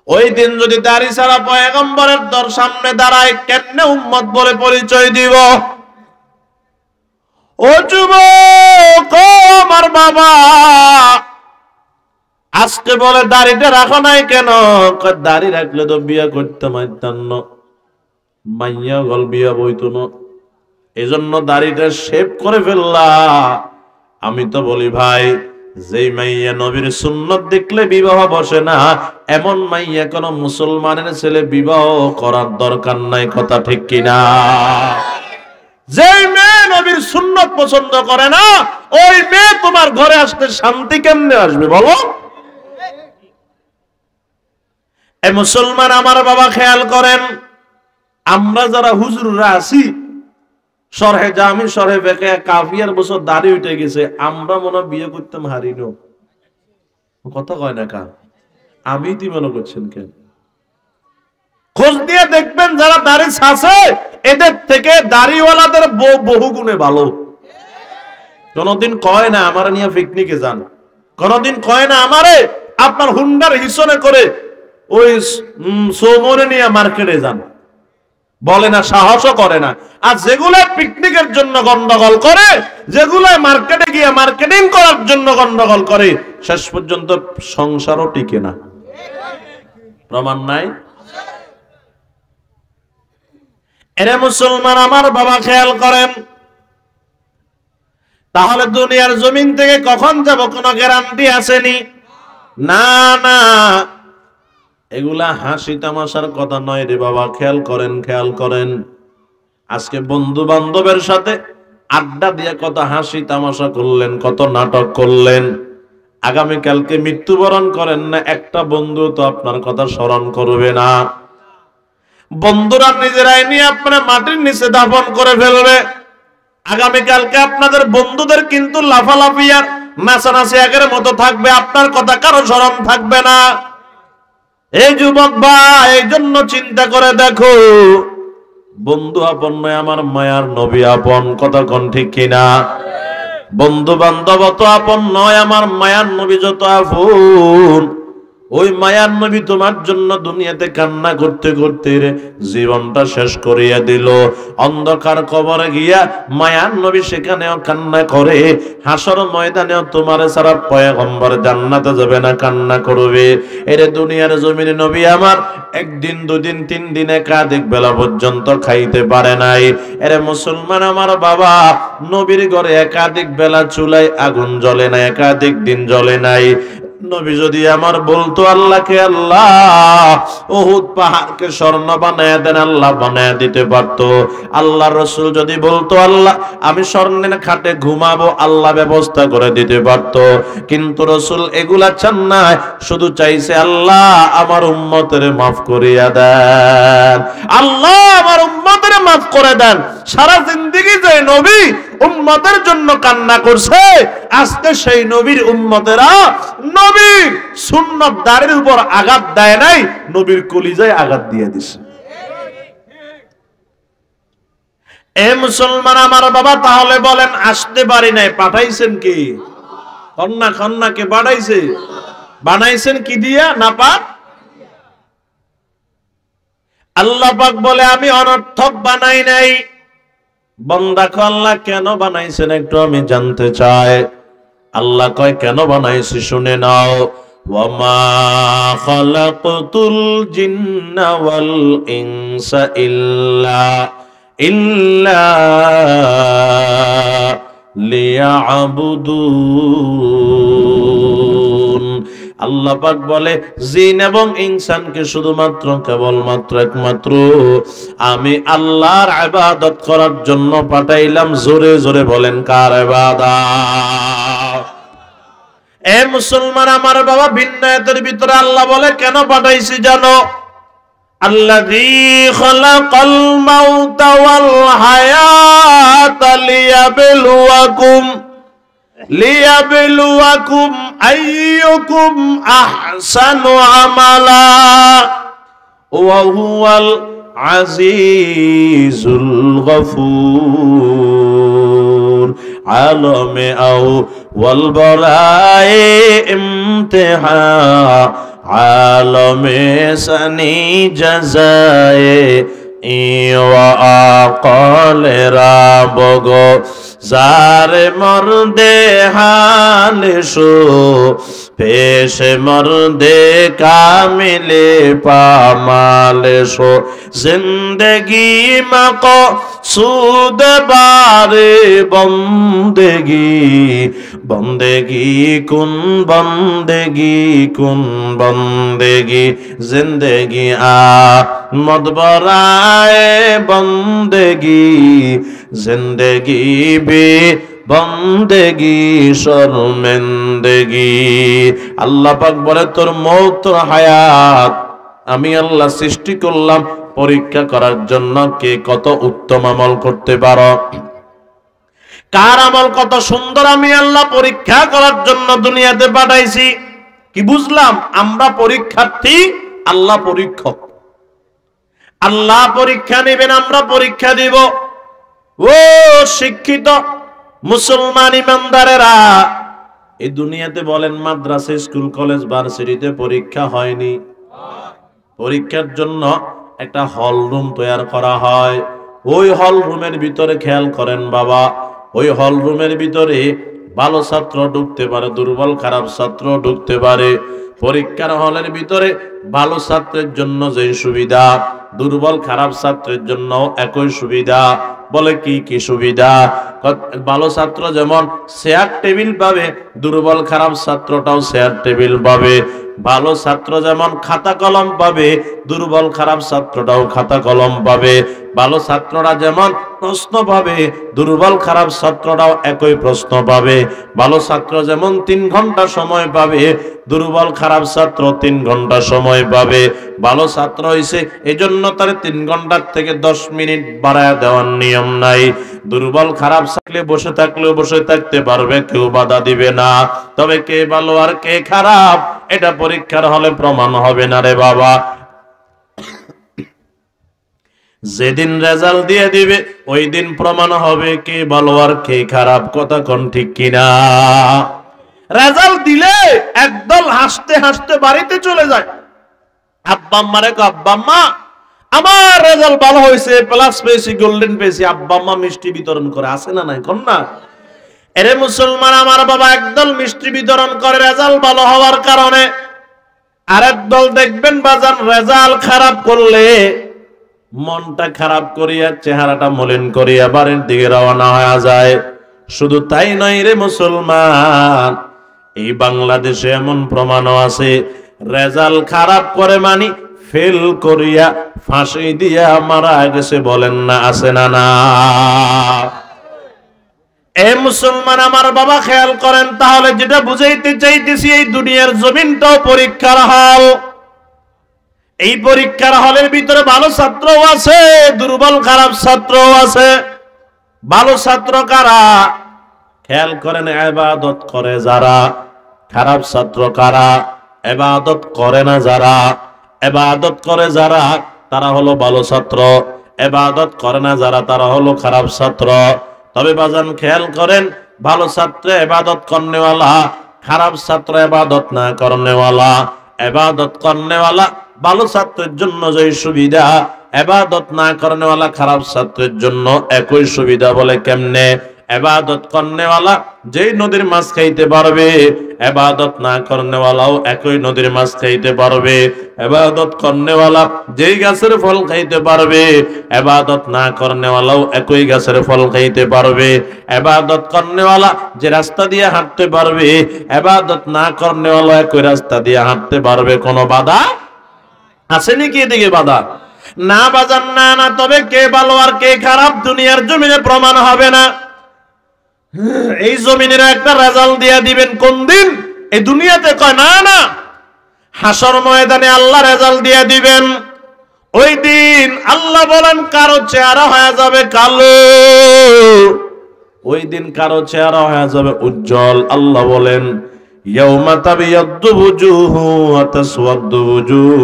ওই দিন যদি দাড়ি ছাড়া পয়গম্বরের সামনে দাঁড়ায়, কেমনে উম্মত বলে পরিচয় দিব? ও যুবক, আমার বাবা, আজকে বলে দাড়িটা রাখো নাই কেন? দাড়ি রাখলে তো বিয়া করতে পারতাম না, মাইয়া গল বিয়া বইতো না, এজন্য দাড়িটা শেভ করে ফেললা। আমি তো বলি ভাই, যেই মাইয়া নবীর সুন্নত দেখলে বিবাহ বসে না, এমন মাইয়া কোন মুসলমানের ছেলে বিবাহ করার দরকার নাই। কথা ঠিক কিনা? যেই মেয়ে নবীর সুন্নত পছন্দ করে না, ওই মেয়ে তোমার ঘরে আসতে শান্তি কেমনে আসবে বলো? এ মুসলমান আমার বাবা, খেয়াল করেন, আমরা যারা হুজুররা আছি, শরহে জামি, শরহে ফিকহ, কাফিয়ার বছর দাড়ি উঠে গেছে, আমরা মনে বিয়ে করতাম হারিনো। কথা কয় না কা? আমি কি মনে করছেন কেন? খোঁজ দিয়ে দেখবেন যারা দাড়ি ছাছে, এদের থেকে দাড়িওয়ালাদের বহু গুণে ভালো। কোনদিন কয় না আমার নিয়ে পিকনিকে যান, কোনদিন কয় না আমারে আপনার হুন্ডার হিসনে করে ওই সোমনে নিয়ে মার্কেটে যান, বলে না, সাহসও করে না। আর যেগুলো পিকনিকের জন্য গন্ডগোল করে, যেগুলো মার্কেটে গিয়ে মার্কেটিং করার জন্য গন্ডগোল করে, শেষ পর্যন্ত সংসারও টিকে না। প্রমাণ নাই? এরে মুসলমান আমার বাবা, খেয়াল করেন, তাহলে দুনিয়ার জমিন থেকে কখন যাব কোনো গ্যারান্টি আসেনি? না না, এগুলা হাসি তামাশার কথা নয় রে বাবা। খেয়াল করেন, খেয়াল করেন, আজকে বন্ধু বান্ধবের সাথে আড্ডা দিয়ে কত হাসি তামাশা করলেন, কত নাটক করলেন, আগামীকালকে মৃত্যুবরণ করেন না, একটা বন্ধু তো আপনার কথা স্মরণ করবে না। বন্ধুরা নিজেরাই নিয়ে আপনারা মাটির নিচে দাফন করে ফেলবে। আগামীকালকে আপনাদের বন্ধুদের কিন্তু লাফালাফি আর নাচানাচি আগের মতো থাকবে, আপনার কথা কারো স্মরণ থাকবে না। এই যুবক ভাই, এই জন্য চিন্তা করে দেখো, বন্ধু আপন নয়, আমার মায়ার নবী আপন। কথা কোন ঠিক কিনা? বন্ধু বান্ধব তো আপন নয়, আমার মায়ার নবী যত আপন। ওই মায়ার নবী তোমার জন্য দুনিয়াতে কান্না করতে করতে জীবনটা শেষ করিয়া দিল। অন্ধকার কবরে গিয়া মায়ার নবী সেখানেও কান্না করে, হাসর ময়দানেও তোমার ছাড়া পয়গম্বর জান্নাতে যাবে না, কান্না করবে। এর দুনিয়ার জমিনে নবী আমার একদিন দুদিন তিন দিন একাধিক বেলা পর্যন্ত খাইতে পারে নাই। এর মুসলমান আমার বাবা, নবীর ঘরে একাধিক বেলা চুলায় আগুন জ্বলে না, একাধিক দিন জ্বলে নাই। নবী যদি আমার বলতো আল্লাহকে, আল্লাহ উহুদ পাহাড়কে স্বর্ণ বানায় দেন, আল্লাহ বানায় দিতে পারতো। আল্লাহ রসুল যদি বলতো আল্লাহ আমি স্বর্ণের খাটে ঘুমাবো, আল্লাহ ব্যবস্থা করে দিতে পারতো। কিন্তু রসুল এগুলা চান না, শুধু চাইছে আল্লাহ আমার উম্মতের মাফ করিয়া দেন, আল্লাহ আমার উম্মতের মাফ করে দেন। সারা জিন্দেগি যে নবী উম্মতের জন্য কান্না করছে, আজকে সেই নবীর উম্মতেরা নবীর সুন্নত দাড়ির উপর আঘাত দেয় নাই, নবীর কলিজায় আঘাত দিয়ে দিছে। এ মুসলমান আমার বাবা, তাহলে বলেন আসতে পারি নাই, পাঠাইছেন কি? কন্যা কন্যাকে পাঠাইছে, বানাইছেন কি দিয়া? না পাক। আল্লাহ পাক বলে আমি অনর্থক বানাই নাই। বান্দা কয় আল্লাহ কেন বানাইছেন একটু আমি জানতে চাই। আল্লাহ কয় কেন বানাইছি শুনে নাও। ওয়ামা খালাকতুল জিন্না ওয়াল ইনসা ইল্লা লিয়াবুদুন। আল্লাহ পাক বলে জিন এবং ইনসানকে শুধুমাত্র কেবলমাত্র একমাত্র আমি আল্লাহর ইবাদত করার জন্য পাঠাইলাম। জোরে জোরে বলেন কার ইবাদত? এ মুসলমান আমার বাবা, বিন্নায়াতের ভিতরে আল্লাহ বলে কেন পাঠাইছি জানো? আল্লাযী খালাকাল মাউতা ওয়াল হায়াতা লিয়াবলুয়াকুম আইয়ুকুম আহসানু আমালা ওয়া হুয়াল আজিজুল গফুর। আলমে আও ওয়াল বরায়ে ইমতিহান, আলমে সানি জাজায়ে ইওয়া আকালে রাবগো জারে মর্দে হালেশো পেশে মর্দে কামিলে পামালেশো জিন্দগি মাকো সুদ বারে বন্দেগি বন্দেগি কুন বন্দেগি জিন্দগি মদবরায়ে বন্দেগি জিন্দগি বে বন্দেগি শর্মেন্দেগি। আল্লাহ পাক বলে তোর মৌত তোর হায়াত আমি আল্লাহ সৃষ্টি করলাম পরীক্ষা করার জন্য, কে কত উত্তম আমল করতে পারো, কার আমল কত সুন্দর, আমি আল্লাহ পরীক্ষা করার জন্য দুনিয়াতে পাঠাইছি। কি বুঝলাম? আমরা পরীক্ষার্থী, আল্লাহ পরীক্ষক। আল্লাহ পরীক্ষা নেবেন, আমরা পরীক্ষা দিব। ও শিক্ষিত মুসলমান ইমানদারেরা, এই দুনিয়াতে বলেন মাদ্রাসা স্কুল কলেজ ভার্সিটিতে পরীক্ষা হয়নি? পরীক্ষার জন্য একটা হল রুম তৈরি করা হয়। ওই হল রুমের ভিতরে খেয়াল করেন বাবা, ওই হল রুমের ভিতরে ভালো ছাত্র ঢুকতে পারে, দুর্বল খারাপ ছাত্র ঢুকতে পারে। পরীক্ষার হলের ভিতরে ভালো ছাত্রের জন্য যে সুবিধা, দুর্বল খারাপ ছাত্রের জন্য একই সুবিধা। বলে কি কি সুবিধা? ভালো ছাত্র যেমন চেয়ার টেবিল পাবে, দুর্বল খারাপ ছাত্রটাও চেয়ার টেবিল পাবে। ভালো ছাত্র যেমন খাতা কলম পাবে, দুর্বল খারাপ ছাত্রটাও খাতা কলম পাবে। ভালো ছাত্ররা যেমন প্রশ্ন পাবে, দুর্বল খারাপ ছাত্ররাও একই প্রশ্ন পাবে। ভালো ছাত্র যেমন 3 ঘন্টা সময় পাবে, দুর্বল খারাপ ছাত্র 3 ঘন্টা সময় পাবে। ভালো ছাত্র হইছে এজন্য তার 3 ঘন্টার থেকে 10 মিনিট বাড়ায় দেওয়ার নিয়ম নাই। দুর্বল খারাপ থাকলে বসে থাকলেও বসে থাকতে পারবে, কেউ বাধা দিবে না। তবে কে ভালো আর কে খারাপ এটা পরীক্ষার হলে প্রমাণ হবে না রে বাবা। যেদিন রেজাল্ট দিয়ে দিবে ওই দিন প্রমাণ হবে কে ভালো আর কে খারাপ। কথা কোন ঠিক কিনা? রেজাল্ট দিলে একদল হাসতে হাসতে বাড়িতে চলে যায়। আব্বা আম্মারে কো, আব্বা আম্মা আমার রেজাল্ট ভালো হয়েছে, প্লাস পেয়েছি, গোল্ডেন পেয়েছি। আব্বা আম্মা মিষ্টি বিতরণ করে, আসে না নাই কোন না? এরে মুসলমান, আমার বাবা একদল মিষ্টি বিতরণ করে রেজাল্ট ভালো হওয়ার কারণে। আরেক দল দেখবেন বাজান রেজাল্ট খারাপ করলে মনটা খারাপ করিয়া চেহারাটা মলিন করিয়া বাড়ির দিকে রওনা হয়ে যায়। শুধু তাই নয় রে মুসলমান, এই বাংলাদেশে এমন প্রমাণও আছে রেজাল্ট খারাপ করে মানি ফেল করিয়া ফাঁসি দিয়া মারা গেছে। বলেন না, আছে না? না এ মুসলমান আমার বাবা খেয়াল করেন, তাহলে যেটা বুঝাইতে চাইতেছি এই দুনিয়ার জমিনটাও পরীক্ষার হল। এই পরীক্ষার হলের ভিতরে ভালো ছাত্রও আছে, দুর্বল খারাপ ছাত্রও আছে। ভালো ছাত্র কারা? খেয়াল করেন, ইবাদত করে যারা। খারাপ ছাত্র কারা? ইবাদত করে না যারা। ইবাদত করে যারা তারা হলো ভালো ছাত্র, ইবাদত করে না যারা তারা হলো খারাপ ছাত্র। তবে বাজান খেয়াল করেন, ভালো ছাত্র ইবাদত করনেওয়ালা, খারাপ ছাত্র ইবাদত না করনেওয়ালা। ইবাদত করনেওয়ালা ভালো ছাত্রের জন্য যে সুবিধা, ইবাদত না করনেওয়ালা খারাপ ছাত্রের জন্য একই সুবিধা। বলে কেমনে? ইবাদত করনেওয়ালা যেই নদীর মাছ খাইতে পারবে, ইবাদত না করনেওয়ালাও একই নদীর মাছ খাইতে পারবে। ইবাদত করনেওয়ালা যেই গাছের ফল খাইতে পারবে, ইবাদত না করনেওয়ালাও একই গাছের ফল খাইতে পারবে। ইবাদত করনেওয়ালা যে রাস্তা দিয়ে হাঁটতে পারবে, ইবাদত না করনেওয়ালা একই রাস্তা দিয়ে হাঁটতে পারবে। কোনো বাধা আছে নাকি এদিকে? বাধা না বাজান, না না। তবে কে ভালো আর কে খারাপ দুনিয়ার জমিনে প্রমাণ হবে না। এই জমিনের একটা রেজাল্ট দিয়ে দিবেন কোন দিন? এই দুনিয়াতে কয় না না, হাসর ময়দানে আল্লাহ রেজাল্ট দিয়ে দিবেন। ওই দিন আল্লাহ বলেন কারো চেহারা হয়ে যাবে কালো, ওই দিন কারো চেহারা হয়ে যাবে উজ্জ্বল। আল্লাহ বলেন ইয়াউমা তাবিয়াদ্দু বুজুহু ওয়া তাসওয়াদ্দু বুজুহ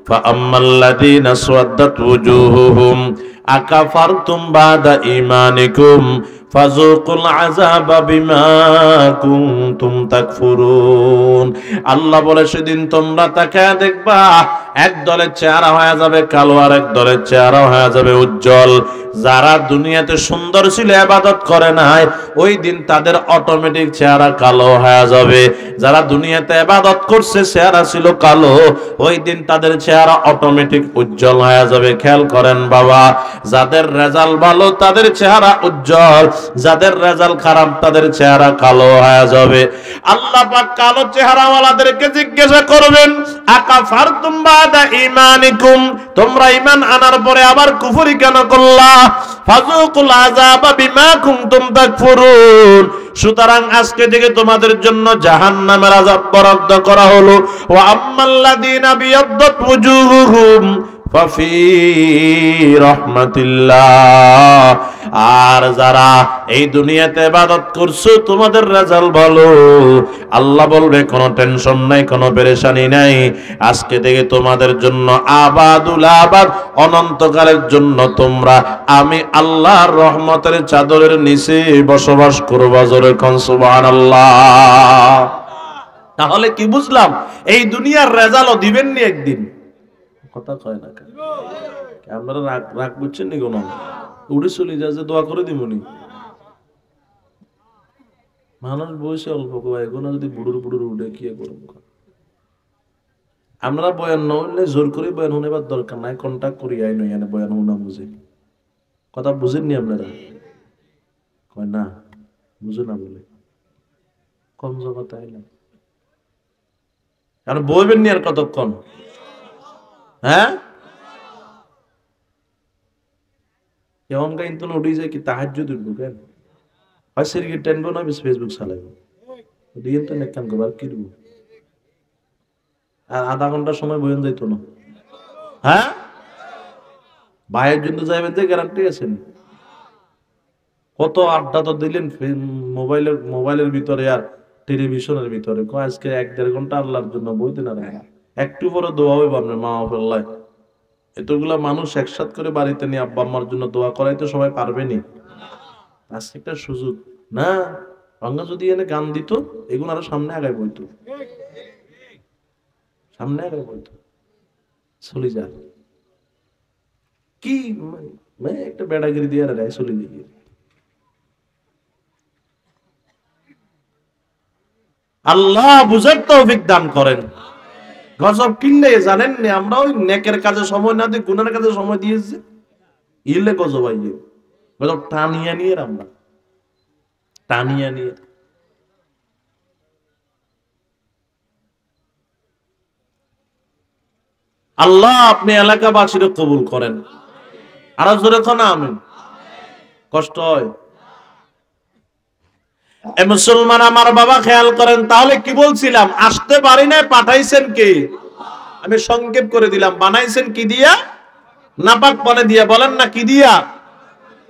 ফাআম্মাল্লাযীনা আসওয়াদ্দাত বুজুহুহুম আকাফারতুম বাদা ঈমানিকুম ফাযুকুল আযাবা বিমা কুনতুম তাকফুরুন। আল্লাহ বলে সেদিন তোমরা তাকায় দেখবা এক দলের চেহারা হয়ে যাবে কালো, আর এক দলের চেহারা হয়ে যাবে উজ্জ্বল। যারা দুনিয়াতে সুন্দর ছিল, ইবাদত করে নাই, ওই দিন তাদের অটোমেটিক চেহারা কালো হয়ে যাবে। যারা দুনিয়াতে ইবাদত করছে চেহারা ছিল কালো, ওই দিন তাদের চেহারা অটোমেটিক উজ্জ্বল হয়ে যাবে। খেয়াল করেন বাবা, যাদের রেজাল্ট ভালো তাদের চেহারা উজ্জ্বল, যাদের রেজাল্ট খারাপ তাদের চেহারা কালো হয়ে যাবে। আল্লাহ পাক কালো চেহারাওয়ালাদেরকে জিজ্ঞাসা করবেন আকাফারতুম বাদা ঈমানিকুম, তোমরা ঈমান আনার পরে আবার কুফরি কেন করলা? ফাযুকুল আযাবা বিমা কুনতুম তাকফুরুন। সুতরাং আজকে থেকে তোমাদের জন্য জাহান্নামের আযাব বরাদ্দ করা হলো। ওয়া আম্মাল্লাযীনা বিয়াদ্দাত ওয়ুজুহুহুম ফাফি রাহমাতিল্লাহ। আর যারা এই দুনিয়াতে ইবাদত করছো তোমাদের রেজাল্ট ভালো, আল্লাহ বলবে কোনো টেনশন নাই, কোনো পেরেশানি নাই। আজকে থেকে তোমাদের জন্য আবাদুল আবাদ, অনন্তকালের জন্য তোমরা আমি আল্লাহর রহমতের চাদরের নিচে বসবাস করবা। জোরে কোন সুবহানাল্লাহ। তাহলে কি বুঝলাম? এই দুনিয়ার রেজাল্টও দিবেন নি একদিন। কথা কয় না কেন? আপনারা রাগ বুঝছেন নি? কোনো উড়ে চলে যায় যে দোয়া করে দিবনি। মানুষ বয়সে অল্প এখন যদি বুড়ুর বুড়ুর উঠে কি করব? আমরা বয়ান নইলে জোর করে বয়ান শুনেবার দরকার নাই, কন্টাক্ট করি আই নই এনে বয়ান শুনা বুঝে। কথা বুঝেননি আপনারা? কয় না বুঝে না বলে কম জগতে আইলাম। কারণ বইবেন নি আর কতক্ষণ? হ্যাঁ, কেমন কিন্তু উঠে যায় কি তাহাজ্জুদ উঠবো কেন? হয় সিগারেট টানবো না ফেসবুক চালাইবো, দিয়ে তো নেকান করবো আর কিরবো। আর আধা ঘন্টার সময় বইন যাইতো না। হ্যাঁ, ভাইয়ের জন্য যাইবেন যে গ্যারান্টি আছেন? কত আড্ডা তো দিলেন মোবাইলের ভিতরে আর টেলিভিশনের ভিতরে। আজকে 1-1.5 ঘন্টা আল্লাহর জন্য বইতে না রাখা, একটু পরে দোয়া হইব আপনার মা আল্লাহ। এতগুলা মানুষ একসাথ করে বাড়িতে নিয়ে আব্বা আম্মার জন্য দোয়া করাই তো সবাই পারবেনি। আজকে একটা সুযোগ না, বাংলা যদি এনে গান দিত এগুলো আরো সামনে আগায় বইতো, সামনে আগায় বইতো। চলে যা কি একটা বেড়াগিরি দিয়ে রায় চলে গিয়ে। আল্লাহ বুঝার তৌফিক দান করেন। গজব কিনলে জানেন না, আমরা ওই নেকের কাজে সময় না দিয়ে গুনার কাজে সময় দিয়েছি, ইলে গজব আইয়ে। গজব টানিয়া নিয়ে আমরা টানিয়া নিয়ে। আল্লাহ আপনি এলাকাবাসীর কবুল করেন। আরো জোরে না আমিন। কষ্ট হয় এ মুসলমান আমার বাবা, খেয়াল করেন। তাহলে কি বলছিলাম? আসতে পারি না, পাঠাইছেন কে? আমি সংক্ষেপ করে দিলাম। বানাইছেন কি দিয়া? নাপাক পানি দিয়া। বলেন না কি দিয়া?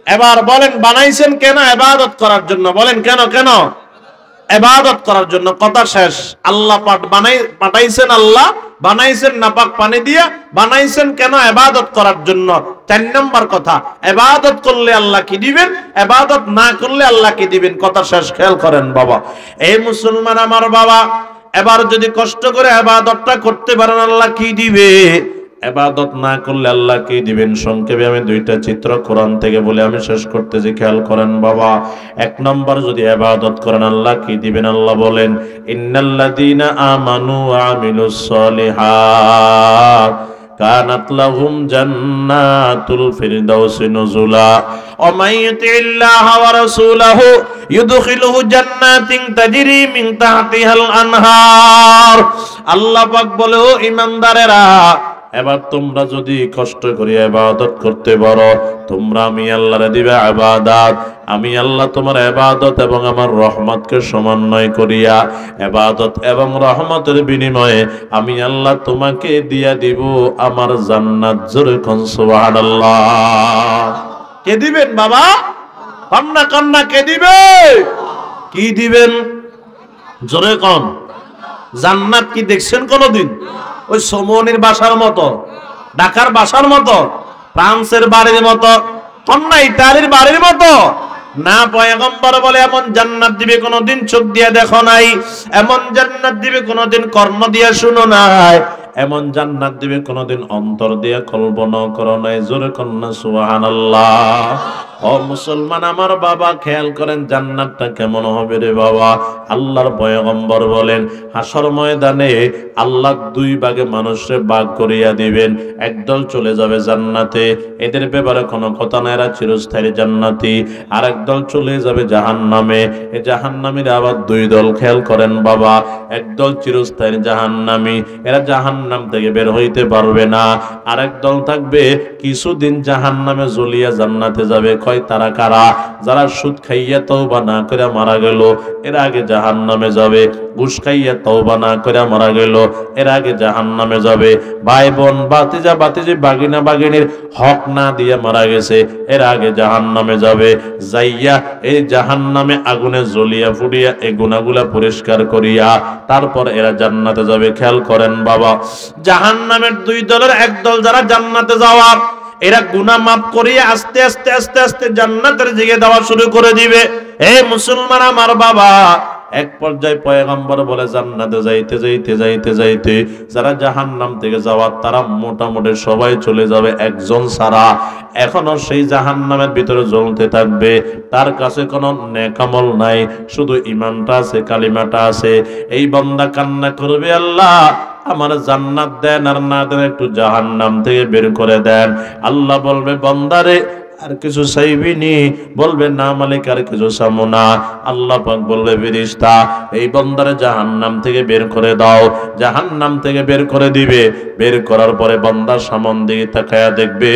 এবার বলেন বানাইছেন কেন? ইবাদত করার জন্য। বলেন কেন? কেন? ইবাদত করার জন্য। কথা শেষ। আল্লাহ পাঠাইছেন, আল্লাহ বানাইছেন নাপাক পানি দিয়া। বানাইছেন কেন? ইবাদত করার জন্য। 4 নম্বর কথা, ইবাদত করলে আল্লাহ কি দিবেন, ইবাদত না করলে আল্লাহ কি দিবেন। কথা শেষ। খেয়াল করেন বাবা, এই মুসলমান আমার বাবা, এবার যদি কষ্ট করে ইবাদতটা করতে পারেন আল্লাহ কি দিবে, ইবাদত না করলে আল্লাহ কি দিবেন। সংক্ষেপে আমি 2টা চিত্র কোরআন থেকে বলে আমি শেষ করতেছি। খেয়াল করেন বাবা, 1 নম্বর যদি ইবাদত করেন আল্লাহ কি দিবেন। আল্লাহ বলেন, ইন্নাল্লাযীনা আমানু ওয়া আমিলুস সলিহাত কানাত লাহুম জান্নাতুল ফিরদাউসি নুজুলা ওয়া মান ইউতিল্লাহা ওয়া রাসূলাহু ইউদখিলুহু জান্নাতিন তাজরি মিন তাহতিহাল আনহার। আল্লাহ পাক বলে, ও ঈমানদারেরা, এবার তোমরা যদি কষ্ট করে ইবাদত করতে পারো, তোমরা আমি আল্লাহরে দিবে ইবাদত। আমি আল্লাহ তোমার ইবাদত এবং আমার রহমতকে সমন্বয় করিয়া ইবাদত এবং রহমতের বিনিময়ে আমি আল্লাহ তোমাকে দিয়া দিব আমার জান্নাত। জোরে কোন সুবহানাল্লাহ। কে দিবেন বাবা? কান্না কান্না কে দিবে? কি দিবেন? জোরে কোন। জান্নাত কি দেখছেন কোনদিন? ওই সমনির বাসার মতো, ঢাকার বাসার মতো, ফ্রান্সের বাড়ির মতো, কন্যা ইতালির বাড়ির মতো না। পয়গম্বর বলে এমন জান্নাত দিবে কোনদিন চোখ দিয়ে দেখো নাই, এমন জান্নাত দিবে কোনদিন কর্ণ দিয়ে শুনো নাই, এমন জান্নাত দিবে কোনদিন অন্তর দিয়ে কল্পনা করো নাই। জোরে কন্যা সুবহানাল্লাহ। ও মুসলমান আমার বাবা, খেয়াল করেন জান্নাতটা কেমন হবে রে বাবা। আল্লাহর পয়গম্বর বলেন, হাসর ময়দানে আল্লাহ 2 ভাগে মানুষে ভাগ করিয়া দিবেন। একদল চলে যাবে জান্নাতে, এদের ব্যাপারে কোনো কথা না, এরা চিরস্থায়ী জান্নাতি। আর একদল চলে যাবে জাহান্নামে, এই জাহান্নামীর আবার 2 দল। খেয়াল করেন বাবা, একদল চিরস্থায়ী জাহান্নামী, এরা জাহান্নাম থেকে বের হইতে পারবে না। আর একদল থাকবে কিছুদিন জাহান্নামে জ্বলিয়া জান্নাতে যাবে। তারা কারা? যারা সুদ খাইয়া তওবা না করে মারা গেল, এর আগে জাহান্নামে যাবে। ঘুষ খাইয়া তওবা না করে মারা গেল, এর আগে জাহান্নামে যাবে। ভাই বোন, বাতিজা বাতিজি, বাগিনা বাগিনীর হক না দিয়ে মারা গেছে, এর আগে জাহান্নামে যাবে। যাইয়া এই জাহান্নামে আগুনে জ্বলিয়া ফুড়িয়া এই গুনাহগুলা পরিষ্কার করিয়া তারপর এরা জান্নাতে যাবে। খেয়াল করেন বাবা, জাহান্নামের 2 দলের এক দল যারা জান্নাতে যাওয়ার, এরা গুনাহ মাফ করিয়ে আস্তে আস্তে আস্তে আস্তে জান্নাতের দিকে যাওয়া শুরু করে দিবে। এই মুসলমান আমার বাবা, এক পর্যায়ে পয়গম্বর বলে জান্নাতে যাইতে যাইতে যাইতে যাইতে যারা জাহান্নাম থেকে যাওয়ার, তারা মোটামুটি সবাই চলে যাবে, একজন ছাড়া। এখনো সেই জাহান্নামের ভিতরে জ্বলতে থাকবে। তার কাছে কোনো নেক আমল নাই, শুধু ঈমানটা আছে, কালিমাটা আছে। এই বান্দা কান্না করবে, আল্লাহ আমার জান্নাত দেন, আর না দেন একটু জাহান্নাম থেকে বের করে দেন। আল্লাহ বলবে, বান্দারে আর কিছু চাইবি নি? বলবে না মালিক আর কিছু চাবো না। আল্লাহ পাক বলবে ফেরেশতা এই বান্দারে জাহান্নাম থেকে বের করে দাও। জাহান্নাম থেকে বের করে দিবে। বের করার পরে বান্দার সামন দিকে তাকায়া দেখবে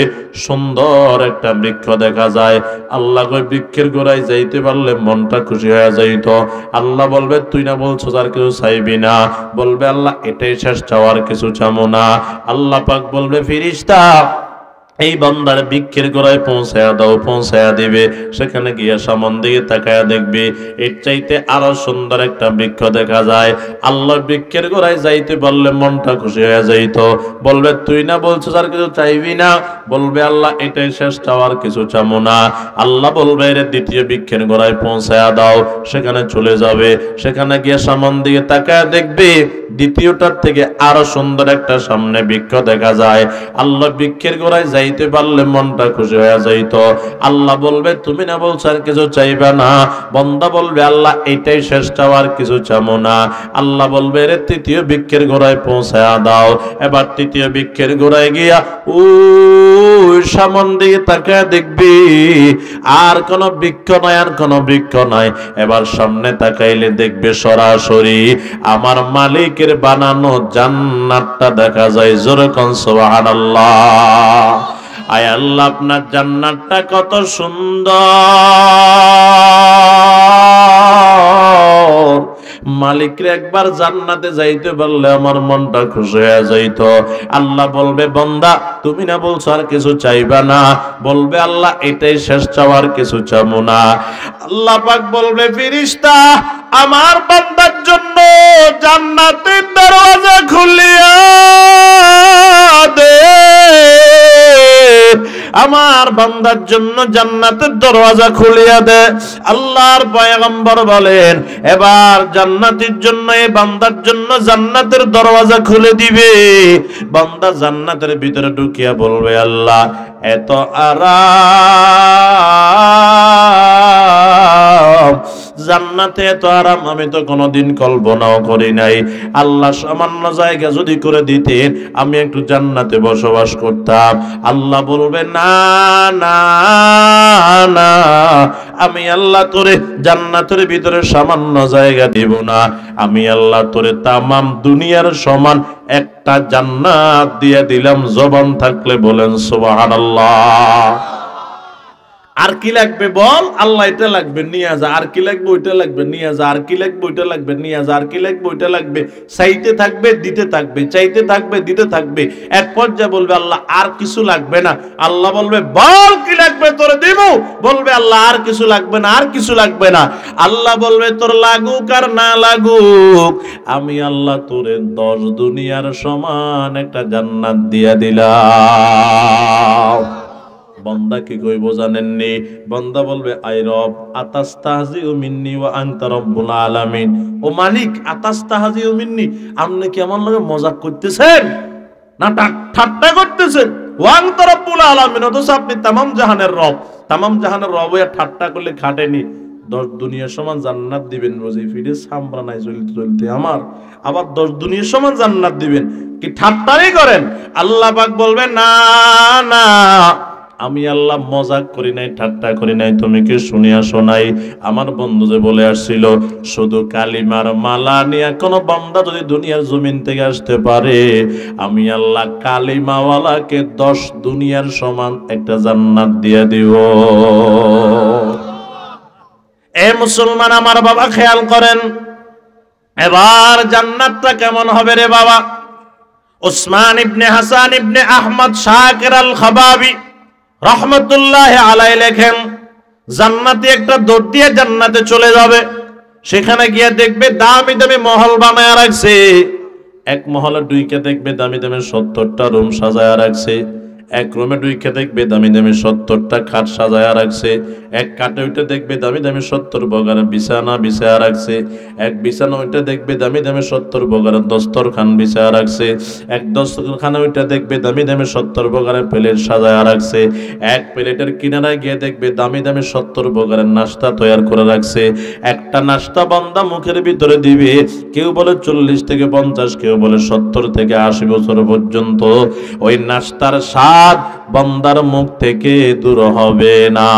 সুন্দর একটা বৃক্ষ দেখা যায়। আল্লাহ কই বৃক্ষের গোড়ায় যাইতে পারলে মনটা খুশি হয়ে যাইত। আল্লাহ বলবে তুই না বলছো আর কিছু চাইবি না? বলবে আল্লাহ এটাই শেষ চাওয়ার, কিছু চাবো না। আল্লাহ পাক বলবে ফেরেশতা এই বান্দার বৃক্ষের গোড়ায় পৌঁছায়া দাও। পৌঁছায়া দিবে। সেখানে গিয়ে সামন দিকে তাকায়া দেখবে এর চাইতে আরো সুন্দর একটা বৃক্ষ দেখা যায়। আল্লাহ বৃক্ষের গোড়ায় যাইতে বললে মনটা খুশি হয়ে যাইত। বলবে তুই না বলছিস আর কিছু চাইবি না? বলবে আল্লাহ এটাই শেষ চাওয়ার, কিছু চাবো না। আল্লাহ বলবে এর দ্বিতীয় বৃক্ষের গোড়ায় পৌঁছায়া দাও। সেখানে চলে যাবে। সেখানে গিয়ে সামন দিকে তাকায়া দেখবে দ্বিতীয়টার থেকে আরো সুন্দর একটা সামনে বৃক্ষ দেখা যায়। আল্লাহ বৃক্ষের গোড়ায় যাইতে পারলে মনটা খুশি হয়ে যাইত। আল্লাহ বলবে তুমি না বলছো আর কিছু চাইবে না? বান্দা বলবে আল্লাহ এটাই শেষ চাওয়ার, কিছু চাবো না। আল্লাহ বলবে এর তৃতীয় বৃক্ষের গোড়ায় পৌঁছায়া দাও। এবার তৃতীয় বৃক্ষের গোড়ায় গিয়া ওই সামন দিকে তাকায় দেখবি আর কোন বৃক্ষ নয়, আর কোন বৃক্ষ নয়। এবার সামনে তাকাইলে দেখবে সরাসরি আমার মালিকের বানানো জান্নাতটা দেখা যায়। জোরে কোন সুবহানাল্লাহ। আয় আল্লাহ আপনার জান্নাতটা কত সুন্দর। মালিকরে একবার জান্নাতে যাইতে বললে আমার মনটা খুশি হয়ে যাইত। আল্লাহ বলবে বান্দা তুমি না বলছো আর কিছু চাইবা না? বলবে আল্লাহ এটাই শেষ চাওয়ার, কিছু চাবো না। আল্লাহ পাক বলবে ফেরেশতা আমার বান্দার জন্য জান্নাতের দরওয়াজা খুলিয়া দে। আমার বান্দার জন্য জান্নাতের দরওয়াজা খুলিয়া দে। আল্লাহর পয়গম্বর বলেন এবার জান্নাতের জন্য এই বান্দার জন্য জান্নাতের দরওয়াজা খুলে দিবে। বান্দা জান্নাতের ভিতরে ঢুকিয়া বলবে আল্লাহ এত আরাম, জান্নাতে এত আরাম আমি তো কোনোদিন কল্পনাও করি নাই। আল্লাহ সামান্য জায়গা যদি করে দিতেন আমি একটু জান্নাতে বসবাস করতাম। আল্লাহ বলবে না না না, আমি আল্লাহ তোরে জান্নাতের ভিতরে সামান্য জায়গা দিব না। আমি আল্লাহ তোরে তামাম দুনিয়ার সমান একটা জান্নাত দিয়ে দিলাম। জবান থাকলে বলেন সুবহানাল্লাহ। আর কি লাগবে বল? আল্লাহ এটা লাগবে নিয়ে যা। আর কি লাগবে ওইটা লাগবে নিয়ে যা। আর কি লাগবে ওইটা লাগবে নিয়ে যা। আর কি লাগবে ওইটা লাগবে। চাইতে থাকবে দিতে থাকবে, চাইতে থাকবে দিতে থাকবে। এক পর্যায়ে বলবে আল্লাহ আর কিছু লাগবে না। আল্লাহ বলবে বল কি লাগবে তোরে দিব? বলবে আল্লাহ আর কিছু লাগবে না, আর কিছু লাগবে না। আল্লাহ বলবে তোর লাগুক আর না লাগুক আমি আল্লাহ তোরে 10 দুনিয়ার সমান একটা জান্নাত দিয়া দিলাম। বান্দা কি কইব জানেননি? বান্দা বলবে আই রব আতাস্তাহজিউ মিন্নি ওয়া আনতা রব্বুল আলামিন। ও মালিক আতাস্তাহজিউ মিন্নি, আপনি কি আমার লগে মজাক করতেছেন না ঠাট্টা করতেছেন? ওয়া আনতা রব্বুল আলামিন, অথচ আপনি তামাম জাহানের রব। তামাম জাহানের রব হইয়া ঠাট্টা করলে খাটেনি। 10 দুনিয়ার সমান জান্নাত দিবেন বুঝি? ফিরে সামরা নাই চলতে চলতে আমার আবার 10 দুনিয়ার সমান জান্নাত দিবেন, কি ঠাট্টাই করেন? আল্লাহ পাক বলবেন না না, আমি আল্লাহ মজাক করি নাই, ঠাট্টা করি নাই। তুমি কি শুনিয়া শোনাই? আমার বন্ধু যে বলে আসছিল শুধু কালিমার মালা নিয়ে কোন বান্দা যদি দুনিয়ার জমিন থেকে আসতে পারে আমি আল্লাহ কালিমাওয়ালাকে 10 দুনিয়ার সমান একটা জান্নাত দিয়ে দিব। এ মুসলমান আমার বাবা খেয়াল করেন, এবার জান্নাতটা কেমন হবে রে বাবা? উসমান ইবনে হাসান ইবনে আহমদ শাকির আল খাবাবি রহমতুল্লাহ আলাইহি লেখেন জান্নাতে একটা দৌড় দিয়ে জান্নাতে চলে যাবে। সেখানে গিয়ে দেখবে দামি দামি মহল বানায় রাখছে। এক মহলে ঢুইকে দেখবে দামি দামি 70টা রুম সাজায় রাখছে। এক রুমে ঢুইকে দেখবে দামি দামি 70টা খাট সাজায় রাখছে। এক কাটে ওইটা দেখবে দামি দামি 70 বগারের বিছানা বিছায়া রাখছে। এক বিছানা ওইটা দেখবে দামি দামি 70 বগারের দস্তরখান বিছায়া রাখছে। এক দস্তরখানা ওইটা দেখবে দামি দামি 70 বগারের প্লেট সাজায়া রাখছে। এক প্লেটের কিনারায় গিয়ে দেখবে দামি দামি 70 বগারের নাস্তা তৈরি করে রাখছে। একটা নাস্তা বান্দা মুখের ভিতরে দিবে, কেউ বলে 40 থেকে 50, কেউ বলে 70 থেকে 80 বছর পর্যন্ত ওই নাস্তার স্বাদ স্বাদ বান্দার মুখ থেকে দূর হবে না।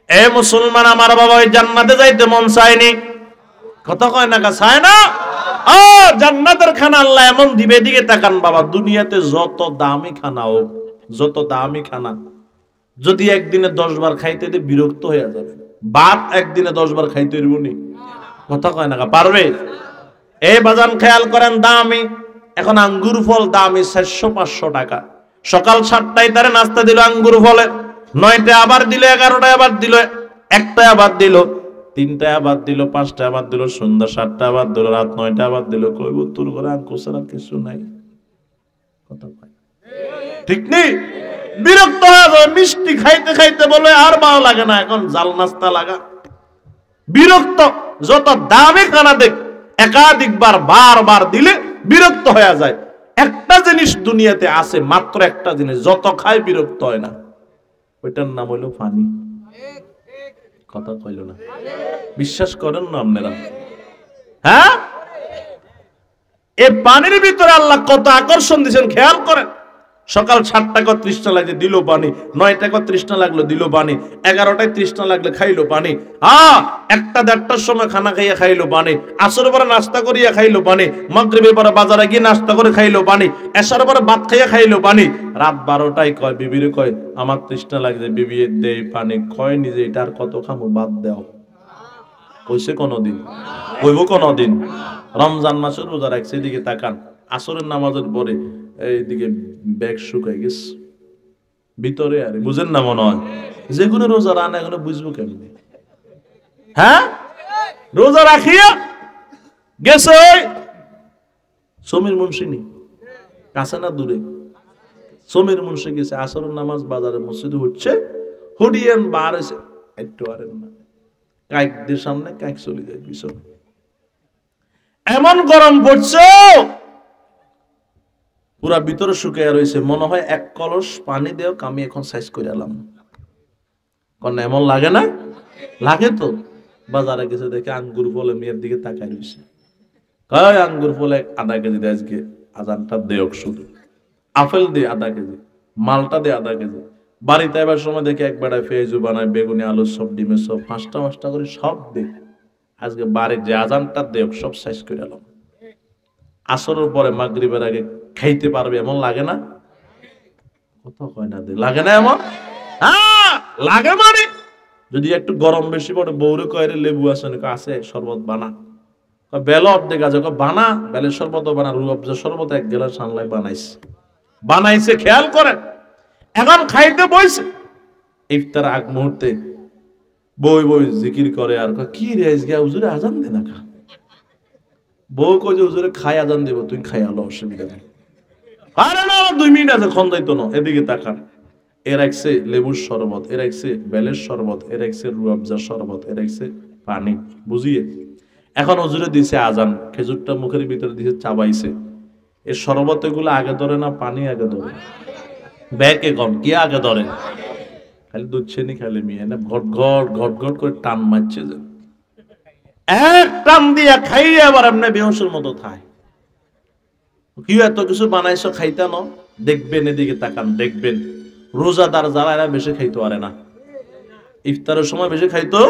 এ মুসলমান আমার বাবা, ওই জান্নাতে যাইতে মন চায়নি? কথা কয় না, চায় না? জান্নাতের খানা আল্লাহ এমন দিবে, দিকে তাকান বাবা, দুনিয়াতে যত দামি খানা হোক, যত দামি খানা যদি একদিনে 10 বার খাইতে দিয়ে বিরক্ত হয়ে যাবে। ভাত একদিনে 10 বার খাইতে পারবো নি? কথা কয় না, পারবে? এই বাজান খেয়াল করেন, দামি এখন আঙ্গুর ফল দামি 400-500 টাকা। সকাল 7টায় তারে নাস্তা দিল আঙ্গুর ফলে, 9টায় আবার দিল, 11টায় আবার দিল, 1টায় আবার দিল, 3টায় আবার দিল, 5টায় আবার দিল, সন্ধ্যা 7টায় আবার দিল, রাত 9টায় আবার দিল। কইব তোর ঘরে আঙ্কুর ছাড়া কিছু নাই। কথা কয় ঠিক নেই? বিরক্ত হয়ে যাবে। মিষ্টি খাইতে খাইতে বলে আর ভালো লাগে না, এখন জাল নাস্তা লাগা। বিরক্ত। যত দামি খানা দেখ একাধিকবার বারবার দিলে বিরক্ত হয়ে যায়। একটা জিনিস দুনিয়াতে আছে, মাত্র একটা জিনিস, যত খায় বিরক্ত হয় না, ওইটার নাম হইল পানি। কথা কইল না? বিশ্বাস করেন না আপনারা? হ্যাঁ, এই পানির ভিতরে আল্লাহ কত আকর্ষণ দিয়েছেন খেয়াল করেন। সকাল 7টায় তৃষ্ণা লাগলে দিল পানি, 9টায় তৃষ্ণা লাগলো দিল পানি, 11টায় তৃষ্ণা লাগলে খাইলো পানি, 1টা-1.5টার সময় খানা খাইয়া খাইলো পানি, আসরের পরে নাস্তা করিয়া খাইলো পানি, মাগরিবের পরে বাজারে গিয়ে নাস্তা করে খাইলো পানি, এশারের পরে ভাত খাইয়া খাইলো পানি, রাত 12টায় কয় বিবিরে কয় আমার তৃষ্ণা লাগছে, বিবি দেই পানি, কয় নিজে এটার কত খামো, বাদ দাও। কইছে কোনদিন? কইব কোনদিন? রমজান মাসের রোজা রাখছে, এদিকে তাকান, আসরের নামাজের পরে এইদিকে ব্যাগ শুকাই গেছে ভিতরে, আর বুঝেন না মনে হয়? যেগুলো রোজা রান এগুলো বুঝবো কেমনি? হ্যাঁ, রোজা রাখিয়া গেছে ওই সমীর মুন্সিনী, কাছে না দূরে, সমীর মুন্সি গেছে, আসরের নামাজ বাজারে মসজিদে হচ্ছে, হুডিয়ান বার হয়েছে, একটু আরেন না, কাইকদের সামনে কাইক চলে যায় পিছনে। এমন গরম পড়ছে, পুরা ভিতরে শুকিয়ে রয়েছে, মনে হয় 1 কলস পানি দেও আমি এখন সাইজ করে এলাম। কোন এমন লাগে না? লাগে তো। বাজারে গেছে দেখে আঙ্গুর ফলে মেয়ের দিকে তাকাই রয়েছে, কয় আঙ্গুর ফলে 1/2 কেজি দেয় আজকে, আজানটা দেওক শুধু, আপেল দিয়ে 1/2 কেজি, মালটা দিয়ে 1/2 কেজি। বাড়িতে এবার সময় দেখে এক বেড়ায় পেঁয়াজু বানায়, বেগুনি, আলু সব, ডিমের সব, 5টা করে সব দে, আজকে বাড়ির যে আজানটা দেওক সব সাইজ করে এলাম। আসরের পরে মাগরিবের আগে খাইতে পারবে, এমন লাগে না? কত কয় না, লাগে না এমন? হ্যাঁ লাগে। মানে যদি একটু গরম বেশি পড়ে বউরে কয় লেবু আছে নাকি? আছে, শরবত বানা। বেল অর্ধেক আছে, বানা, বেলের শরবত বানা, রুয়াবজা শরবত 1 গ্লাস আনলাই বানাইছে। খেয়াল করেন, এখন খাইতে বইছে, ইফতার আগ মুহূর্তে বই জিকির করে, আর কি রে আজকে হুজুরে আজান দে না খা। বউ কই যে হুজুরে খাই আজান দেব, তুই খাই আলো, অসুবিধা নেই। আরে না 2 মিনিট আছে, খন যাইতো না। এদিকে তাকান, এর রাখছে লেবুর শরবত, এর রাখছে বেলের শরবত, এর রাখছে রুয়াবজার শরবত, এর রাখছে পানি, বুঝিয়ে। এখন হুজুরে দিছে আজান, খেজুরটা মুখের ভিতরে দিছে, চাবাইছে। এর শরবত এগুলো আগে ধরে না পানি আগে ধরে? ব্যাকে কম কি আগে ধরে? খালি দুধ ছেনি খালি মেয়ে না, ঘট ঘট করে টান মারছে, যে এক টান দিয়া খাইয়ে আবার এমনি বেহসের মতো খায়। কি এত কিছু বানাইছো খাইতে না? দেখবেন, এদিকে তাকান, দেখবেন রোজাদার যারা এরা বেশি খাইতে পারে না, ইফতারের সময় বেশি খাইতো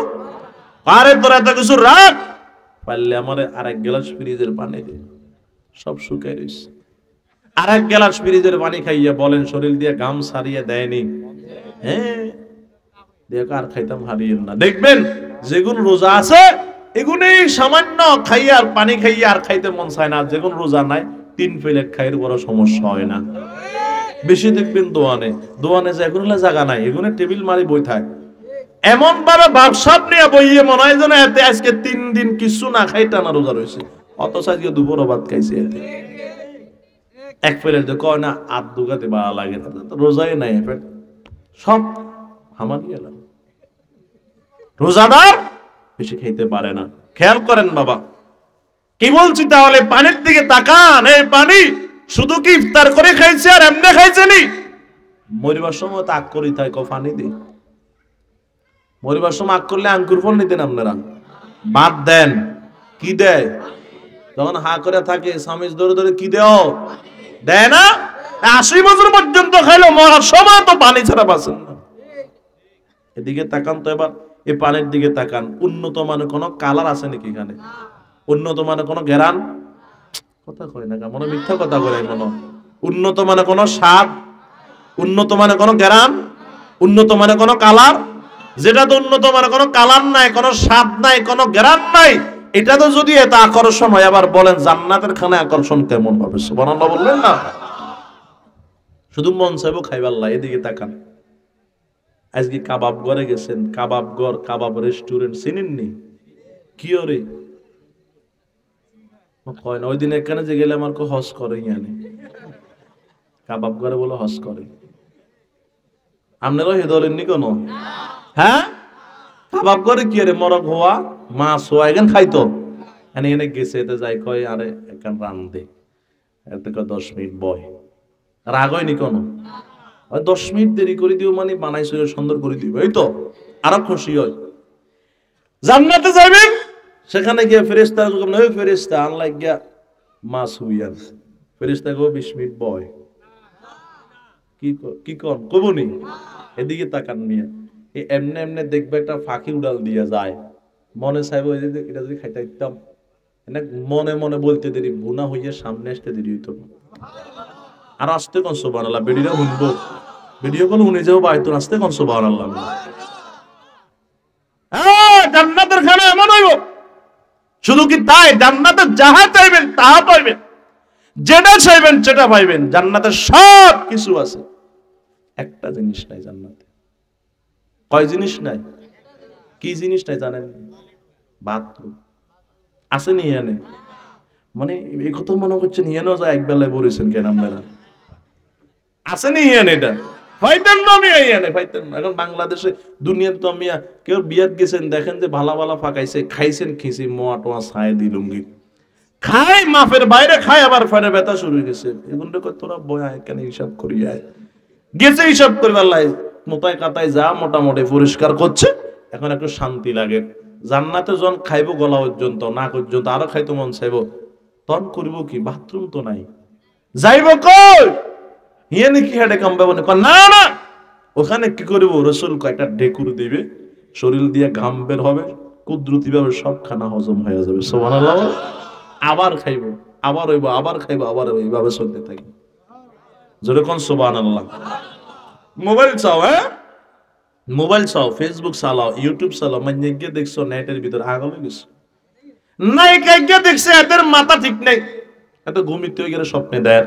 আরে তোরা এত কিছু রাখ, পারলে আমার 1 গ্লাস ফ্রিজের পানি দে, সব শুকাই রয়েছে। 1 গ্লাস ফ্রিজের পানি খাইয়া বলেন শরীর দিয়ে গাম সারিয়ে দেয়নি? হ্যাঁ, দেখ আর খাইতাম হারিয়েন না। দেখবেন যেগুন রোজা আছে এগুলি সামান্য খাইয়া আর পানি খাইয়া আর খাইতে মন চায় না। যেগুন রোজা নাই 3 প্লেট খাইয়ের বড় সমস্যা হয় না। বেশি দেখবেন দোয়ানে যে এগুলো জায়গা নাই, এগুলো টেবিল মারি বই থাকে, এমন ভাবে বাপসাপ নিয়ে বইয়ে মনে হয় যেন এতে আজকে 3 দিন কিছু না খাই টানা রোজা রয়েছে, অথচ আজকে দুপুরও ভাত খাইছে। এতে 1 প্লেট কয় না আধ দুগাতে ভালো লাগে, রোজাই নাই সব হামারি এলাম। রোজাদার বেশি খাইতে পারে না। খেয়াল করেন বাবা, কি বলছি তাহলে? পানির দিকে তাকান। এই পানি শুধু কি ইফতার করে খাইছে আর এমনি খাইছে নি? মরিবার সময় তাক করি তাই পানি দিই। মরিবার সময় আগ করলে আঙ্কুর ফল নিতেন আপনারা, বাদ দেন। কি দেয়? যখন হা করে থাকে স্বামী ধরে ধরে কি দেও? দেয় না? 80 বছর পর্যন্ত খাইলো, মরার সময় তো পানি ছাড়া বাঁচেন না। এদিকে তাকান তো এবার, এই পানির দিকে তাকান। উন্নত মানের কোনো কালার আছে নাকি এখানে? উন্নত মানের কোনো ঘেরান? কথা কয় না, মনে মিথ্যা কথা বলে মনে। উন্নত মানের কোনো স্বাদ, উন্নত মানের কোনো ঘেরান, উন্নত মানের কোনো কালার? যেটা তো উন্নত মানের কোনো কালার নাই, কোনো স্বাদ নাই, কোনো ঘেরান নাই, এটা তো যদি এত আকর্ষণ হয়, আবার বলেন জান্নাতের খানে আকর্ষণ কেমন হবে? সুবহানাল্লাহ বললেন না? শুধু মন চাইবো খাইবার লাই। এদিকে তাকান, আজকে কাবাব ঘরে গেছেন, কাবাব ঘর, কাবাব রেস্টুরেন্ট চিনেননি? কি ওরে কয় না, ওই দিন এখানে যে গেলে আমার হজ করে, ইয়ানে কাবাব ঘরে বলে হজ করে। আপনারাও হে ধরেননি কোনো? হ্যাঁ, কাবাব ঘরে কি রে, মরক হওয়া মাছ হওয়া এখানে খাইতো। এনে এনে গেছে, এতে যাই কয় আরে এখান রান দে, এতে 10 মিনিট বয়। রাগ হয়নি কোনো? 10 মিনিট দেরি করে দিও মানে বানাইছো সুন্দর করে দিব, এই তো আরো খুশি হয়। জান্নাতে যাবেন, সেখানে গিয়ে ফেরেশতা কইবেন, ওই ফেরেশতা আল্লাহ গিয়া মাছ হইয়ান, ফেরেশতা কো 20 মিনিট বয়। কি কোন কবনি? এদিকে তাকান মিয়া, এই এমনে এমনে দেখবে একটা ফাঁকি উড়াল দিয়ে যায়, মনে চাইবো এটা যদি খাইতে দিতাম। মনে মনে বলতে দেরি, বুনা হইয়া সামনে আসতে দেরি হইতো। আর আসতে কোন সুবহানাল্লাহ, ভিডিও শুনবো, ভিডিও কোন শুনে যাবো বাইতো, আসতে কোন সুবহানাল্লাহ। জান্নাতের খানা এমন হইব, শুধু কি তাই, জান্নাতে যাহা চাইবেন তাহা পাইবেন, যেটা চাইবেন সেটা পাইবেন। জান্নাতের সব কিছু আছে, একটা জিনিস নাই জান্নাতে। কয় জিনিস নাই? কি জিনিস নাই জানেন? বাথরুম আছে নি এনে? মানে এই কথা মনে করছেন ইয়েনও যায় একবেলায় বলেছেন কেন আপনারা? আছে নি এনে? এটা ফাইতেন না আমি এনে ফাইতেন না। এখন বাংলাদেশে দুনিয়ার তো আমি কেউ বিয়াত গেছেন, দেখেন যে ভালা ভালা ফাঁকাইছে, খাইছেন খিচি মোয়া টোয়া ছায় দিলুঙ্গি খাই, মাফের বাইরে খাই, আবার ফেরে ব্যথা শুরু হয়ে গেছে। এগুলো তোরা বয় কেন হিসাব করি গেছে, হিসাব করি আল্লাহ মোটায় কাতায় যা মোটামুটি পরিষ্কার করছে, এখন একটু শান্তি লাগে। জান্নাতে যখন খাইবো গলা পর্যন্ত, না পর্যন্ত, আরো খাইতো মন চাইবো, তখন করবো কি? বাথরুম তো নাই, যাইব কই? হিয়ে নাকি হেঁটে কামবে মনে কর না না, ওখানে কি করবো? রসুল কয়েকটা ঢেকুর দিবে, শরীর দিয়ে ঘাম বের হবে, কুদরতি ভাবে সব খানা হজম হয়ে যাবে। সুবহানাল্লাহ। আবার খাইবো, আবার হইব, আবার খাইবো, আবার এইভাবে চলতে থাকি। যেরকম সুবহানাল্লাহ। মোবাইল চাও, হ্যাঁ মোবাইল চাও, ফেসবুক চালাও, ইউটিউব চালাও, মানে গিয়ে দেখছো নেটের ভিতরে আগল হয়ে গেছো। নাই গিয়ে দেখছে এদের মাথা ঠিক নেই, এত ঘুমিতে হয়ে গেলে স্বপ্নে দেয়।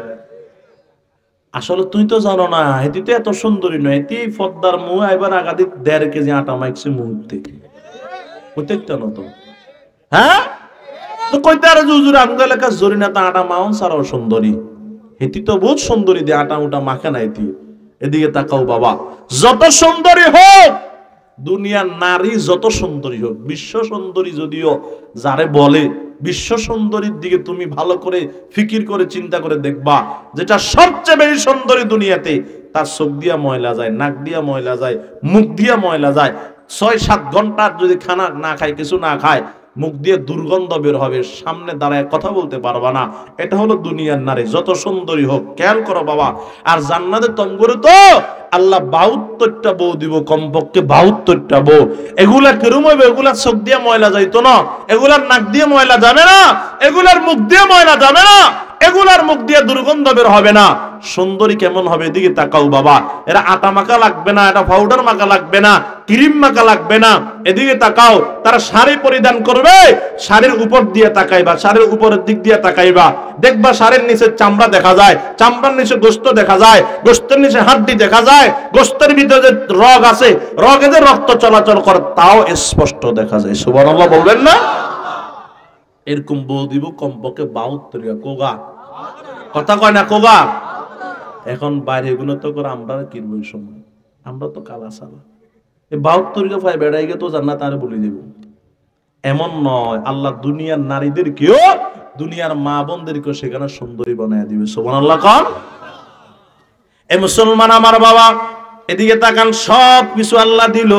আসলে তুই তো জানো না, এটি তো এত সুন্দরী নয়, এটি ফদ্দার মুখ, এবার আগাদিক 1.5 কেজি আটা মাইকছে মুহূর্তে, প্রত্যেকটা নতো। হ্যাঁ তো কইতে আর হুজুর আমগো এলাকা জরিনা তা আটা মাউন সারাও সুন্দরী, এটি তো বহুত সুন্দরী দিয়ে আটা উটা মাখে না এটি। এদিকে তাকাও বাবা, যত সুন্দরী হোক দুনিয়ার নারী, যত সুন্দরী হোক, বিশ্ব সুন্দরী যদিও যারে বলে, বিশ্ব সুন্দরীর দিকে তুমি ভালো করে ফিকির করে চিন্তা করে দেখবা, যেটা সবচেয়ে বেশি সুন্দরী দুনিয়াতে, তার চোখ দিয়া ময়লা যায়, নাক দিয়া ময়লা যায়, মুখ দিয়া ময়লা যায়। 6-7 ঘন্টা যদি খানা না খায়, কিছু না খায়, মুখ দিয়ে দুর্গন্ধ বের হবে, সামনে দাঁড়ায় কথা বলতে পারবা না। এটা হলো দুনিয়ার নারী, যত সুন্দরী হোক। খেয়াল করো বাবা। আর জান্নাতে তঙ্গরে তো আল্লাহ 72টা বউ দিব, কমপক্ষে 72টা বউ। এগুলা কেরম হইবে? এগুলা চোখ দিয়ে ময়লা যাইতো না, এগুলার নাক দিয়ে ময়লা যাবে না, এগুলার মুখ দিয়ে ময়লা যাবে না, এগুলার মুখ দিয়ে দুর্গন্ধ বের হবে না। সুন্দরী কেমন হবে? এদিকে তাকাও বাবা। এরা আটা মাখা লাগবে না, এটা পাউডার মাখা লাগবে না, ক্রিম মাখা লাগবে না। এদিকে তাকাও, তারা শাড়ি পরিধান করবে, শাড়ির উপর দিয়ে তাকাইবা, শাড়ির উপরের দিক দিয়ে তাকাইবা, দেখবা শাড়ির নিচে চামড়া দেখা যায়, চামড়ার নিচে গোশত দেখা যায়, গোশতের নিচে হাড্ডি দেখা যায়, গোশতের ভিতরে যে রগ আছে, রগে যে রক্ত চলাচল করে তাও স্পষ্ট দেখা যায়। সুবহানাল্লাহ বলবেন না? এরকম বউ দিব কমপক্ষে 72টা। কোগা কথা কয় না, কোগা। এখন বাইরে এগুলো তো করে আমরা কিনবো, সময় আমরা তো কালা সালা, এই 72টা পাই বেড়াই গে তো জান্নাত আর বলে দেব। এমন নয়, আল্লাহ দুনিয়ার নারীদেরকেও, দুনিয়ার মা বোনদেরকেও সেখানে সুন্দরী বানায় দিবে। সুবহানাল্লাহ কন। এ মুসলমান আমার বাবা, এদিকে তাকান, সব কিছু আল্লাহ দিল।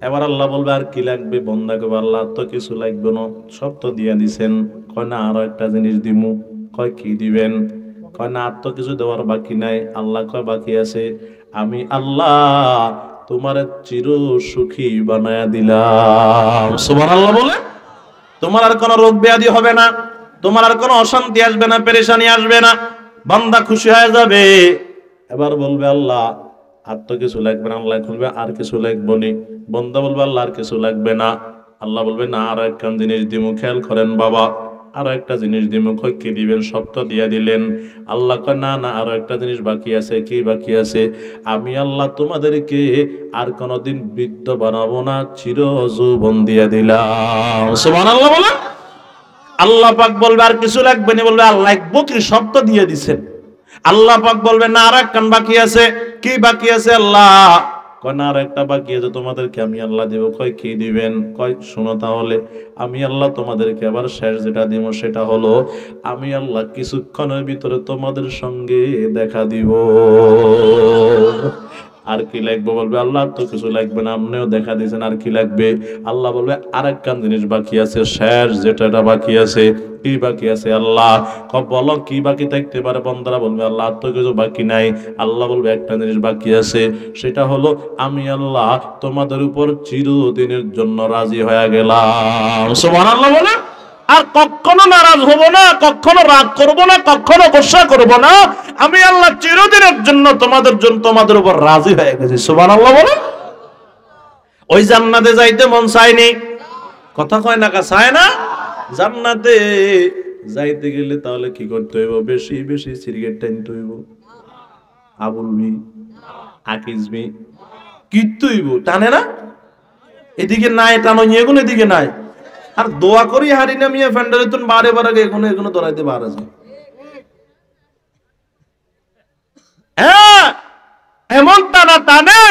এবার আল্লাহ বলবে আর কি লাগবে? বন্দা কবে আল্লাহ তো কিছু লাগবে না, সব তো দিয়ে দিছেন। কয় না আরো একটা জিনিস দিমু। কয় কি দিবেন? কয় না, আর তো কিছু দেওয়ার বাকি নাই। আল্লাহ কয় বাকি আছে, আমি আল্লাহ তোমার চির সুখী বানায়া দিলাম। সুবহানাল্লাহ বলে। তোমার আর কোনো রোগ ব্যাধি হবে না, তোমার আর কোনো অশান্তি আসবে না, পেরেশানি আসবে না, বান্দা খুশি হয়ে যাবে। এবার বলবে আল্লাহ আর তো কিছু লাগবে না। আল্লাহ বলবে আর কিছু লাগবে না। বান্দা বলবে আল্লাহ আর কিছু লাগবে না। আল্লাহ বলবে না, আর একটা জিনিস দিমু, খেয়াল করেন বাবা, আরো একটা জিনিস দিমু। কই কি দিবেন? সব তো দিয়া দিলেন। আল্লাহ কয় না না, আরো একটা জিনিস বাকি আছে। কি বাকি আছে? আমি আল্লাহ তোমাদেরকে আর কোনদিন বৃদ্ধ বানাবো না, চির যৌবন দিয়া দিলাম। সুবহানাল্লাহ বলে। আল্লাহ পাক বলবে আর কিছু লাগবে না। বলবে আল্লাহ লাগবো কি? সব তো দিয়ে দিছেন। আল্লাহ পাক বলবে না, আর একটা বাকি আছে। কি বাকি আছে? আল্লাহ কয় না, আর একটা বাকি আছে, তোমাদেরকে আমি আল্লাহ দিব। কয় কি দিবেন? কয় শোনো তাহলে, আমি আল্লাহ তোমাদেরকে আবার শেষ যেটা দিব সেটা হলো আমি আল্লাহ কিছুক্ষণের ভিতরে তোমাদের সঙ্গে দেখা দিব। আর কি লাগবে? বলবে আল্লাহ তো কিছু লাগবে না, আপনিও দেখা দিয়েছেন, আর কি লাগবে? আল্লাহ বলবে আর একটা জিনিস বাকি আছে, শেষ যেটা বাকি আছে। কি বাকি আছে? আল্লাহ কব বলো কি বাকি থাকতে পারে? বান্দারা বলবে আল্লাহ আর তো কিছু বাকি নাই। আল্লাহ বলবে একটা জিনিস বাকি আছে, সেটা হলো আমি আল্লাহ তোমাদের উপর চিরদিনের জন্য রাজি হয়ে গেলাম। সুবহানাল্লাহ বলে। আর কখনো নারাজ হব না, কখনো রাগ করব না, কখনো গোসা করব না। আমি আল্লাহ চিরদিনের জন্য তোমাদের উপর রাজি হয়ে গেছি। সুবহানাল্লাহ বলে। ওই জান্নাতে যাইতে মন চায়নি? কথা কয় না, চায় না? জান্নাতে যাইতে গেলে তাহলে কি করতে হইব? বেশি বেশি সিগারেট টানতে হইব। আবুলবি আকিজবি কিত্তু হইব, টানে না? এদিকে নাই টানো, এগুলো এদিকে নাই। আর দোয়া করি হারি না মিয়া ফ্যান্ডারে তুন বারে বারে এগুলো এগুলো দৌড়াইতে পারা যায়। হ্যাঁ, এমন টানা টানে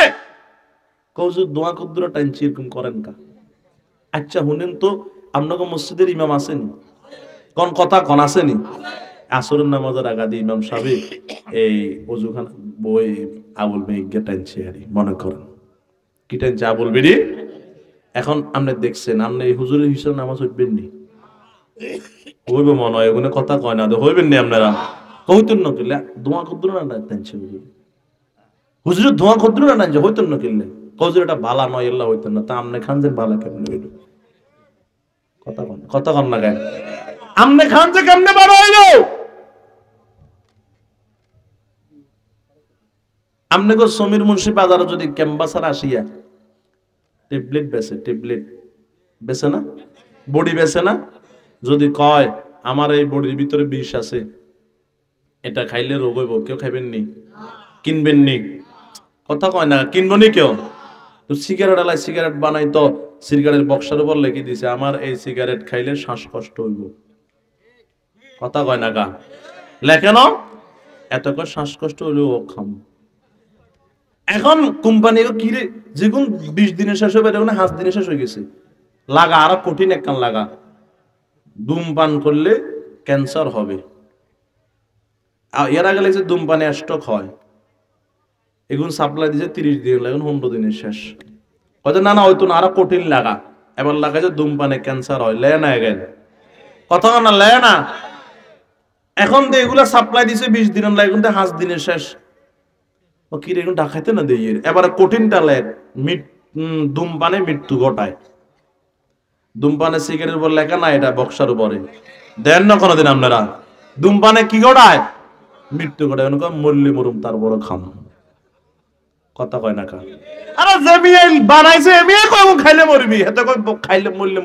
কৌজুর দোয়া কদ্দুরা টানছি, এরকম করেন কা? আচ্ছা শুনেন তো, আপনাকে মসজিদের ইমাম আসেনি? কোন কথা কোন আসেনি? আসরের নামাজের আগাদি ইমাম সাহেব এই ওযুখানা বই আবুল বেগে টানছে হারি, মনে করেন কি টানছে আবুল বেরি। এখন আপনি দেখছেন, আপনি এই হুজুরের হিসাবে নামাজ হইবেন নি? হইব মনে হয়, ওখানে কথা কয় না, হইবেন নি আপনারা? হইতেন না কিনলে ধোঁয়া ক্ষুদ্র না টানছে হুজুর। হুজুরের ধোঁয়া ক্ষুদ্র না টানছে, হইতেন না কিনলে হুজুর এটা বালা নয়, এল্লা হইতেন না। তা আপনি খান যে বালা কেমন হইল? কথা কন না গায়ে। আপনি খান যে কেমনে বালা হইল? আপনি গো সমীর মুন্সি বাজারে যদি ক্যাম্বাসার আসিয়া ট্যাবলেট বেচে, ট্যাবলেট বেচে না, বডি বেচে না, যদি কয় আমার এই বডির ভিতরে বিষ আছে, এটা খাইলে রোগ হইব, কেউ খাইবেন নি? কিনবেন নি? কথা কয় না, কিনবো নি কেউ? তো সিগারেট আলাই সিগারেট বানাই তো সিগারেটের বক্সের উপর লিখে দিছে আমার এই সিগারেট খাইলে শ্বাসকষ্ট হইব। কথা কয় না গা? লেখেন এত করে শ্বাসকষ্ট হইলেও খাম। এখন কোম্পানি কিরে যেগুন 20 দিনে শেষ হবে, এখন 5 দিনে শেষ হয়ে গেছে। লাগা আরো কঠিন একখান লাগা, ধূমপান করলে ক্যান্সার হবে। এর আগে লাগছে ধূমপানে স্ট্রোক হয়। এখন সাপ্লাই দিছে 30 দিন, এখন 15 দিনের শেষ। হয়তো না না হয়তো না, আরো কঠিন লাগা। এবার লাগা যে ধূমপানে ক্যান্সার হয়, লে না গেল কথা না, লে না। এখন তো এগুলা সাপ্লাই দিছে 20 দিন, এখন তো 5 দিনের শেষ। ও কি রে, এখন ঢাকাইতে না দেই। এবার কঠিনটা লেখ ধূমপানে মৃত্যু ঘটায়। ধূমপানে সিগারেটের উপর লেখা না, এটা বক্সার উপরে দেন না কোনোদিন আপনারা। ধূমপানে কি ঘটায়? মৃত্যু ঘটায়। মরলি মরুম তারপর খাম। কথা কয় না কা? আরে যে বানাইছে এমনি খাইলে মরবি, এত খাইলে মরলে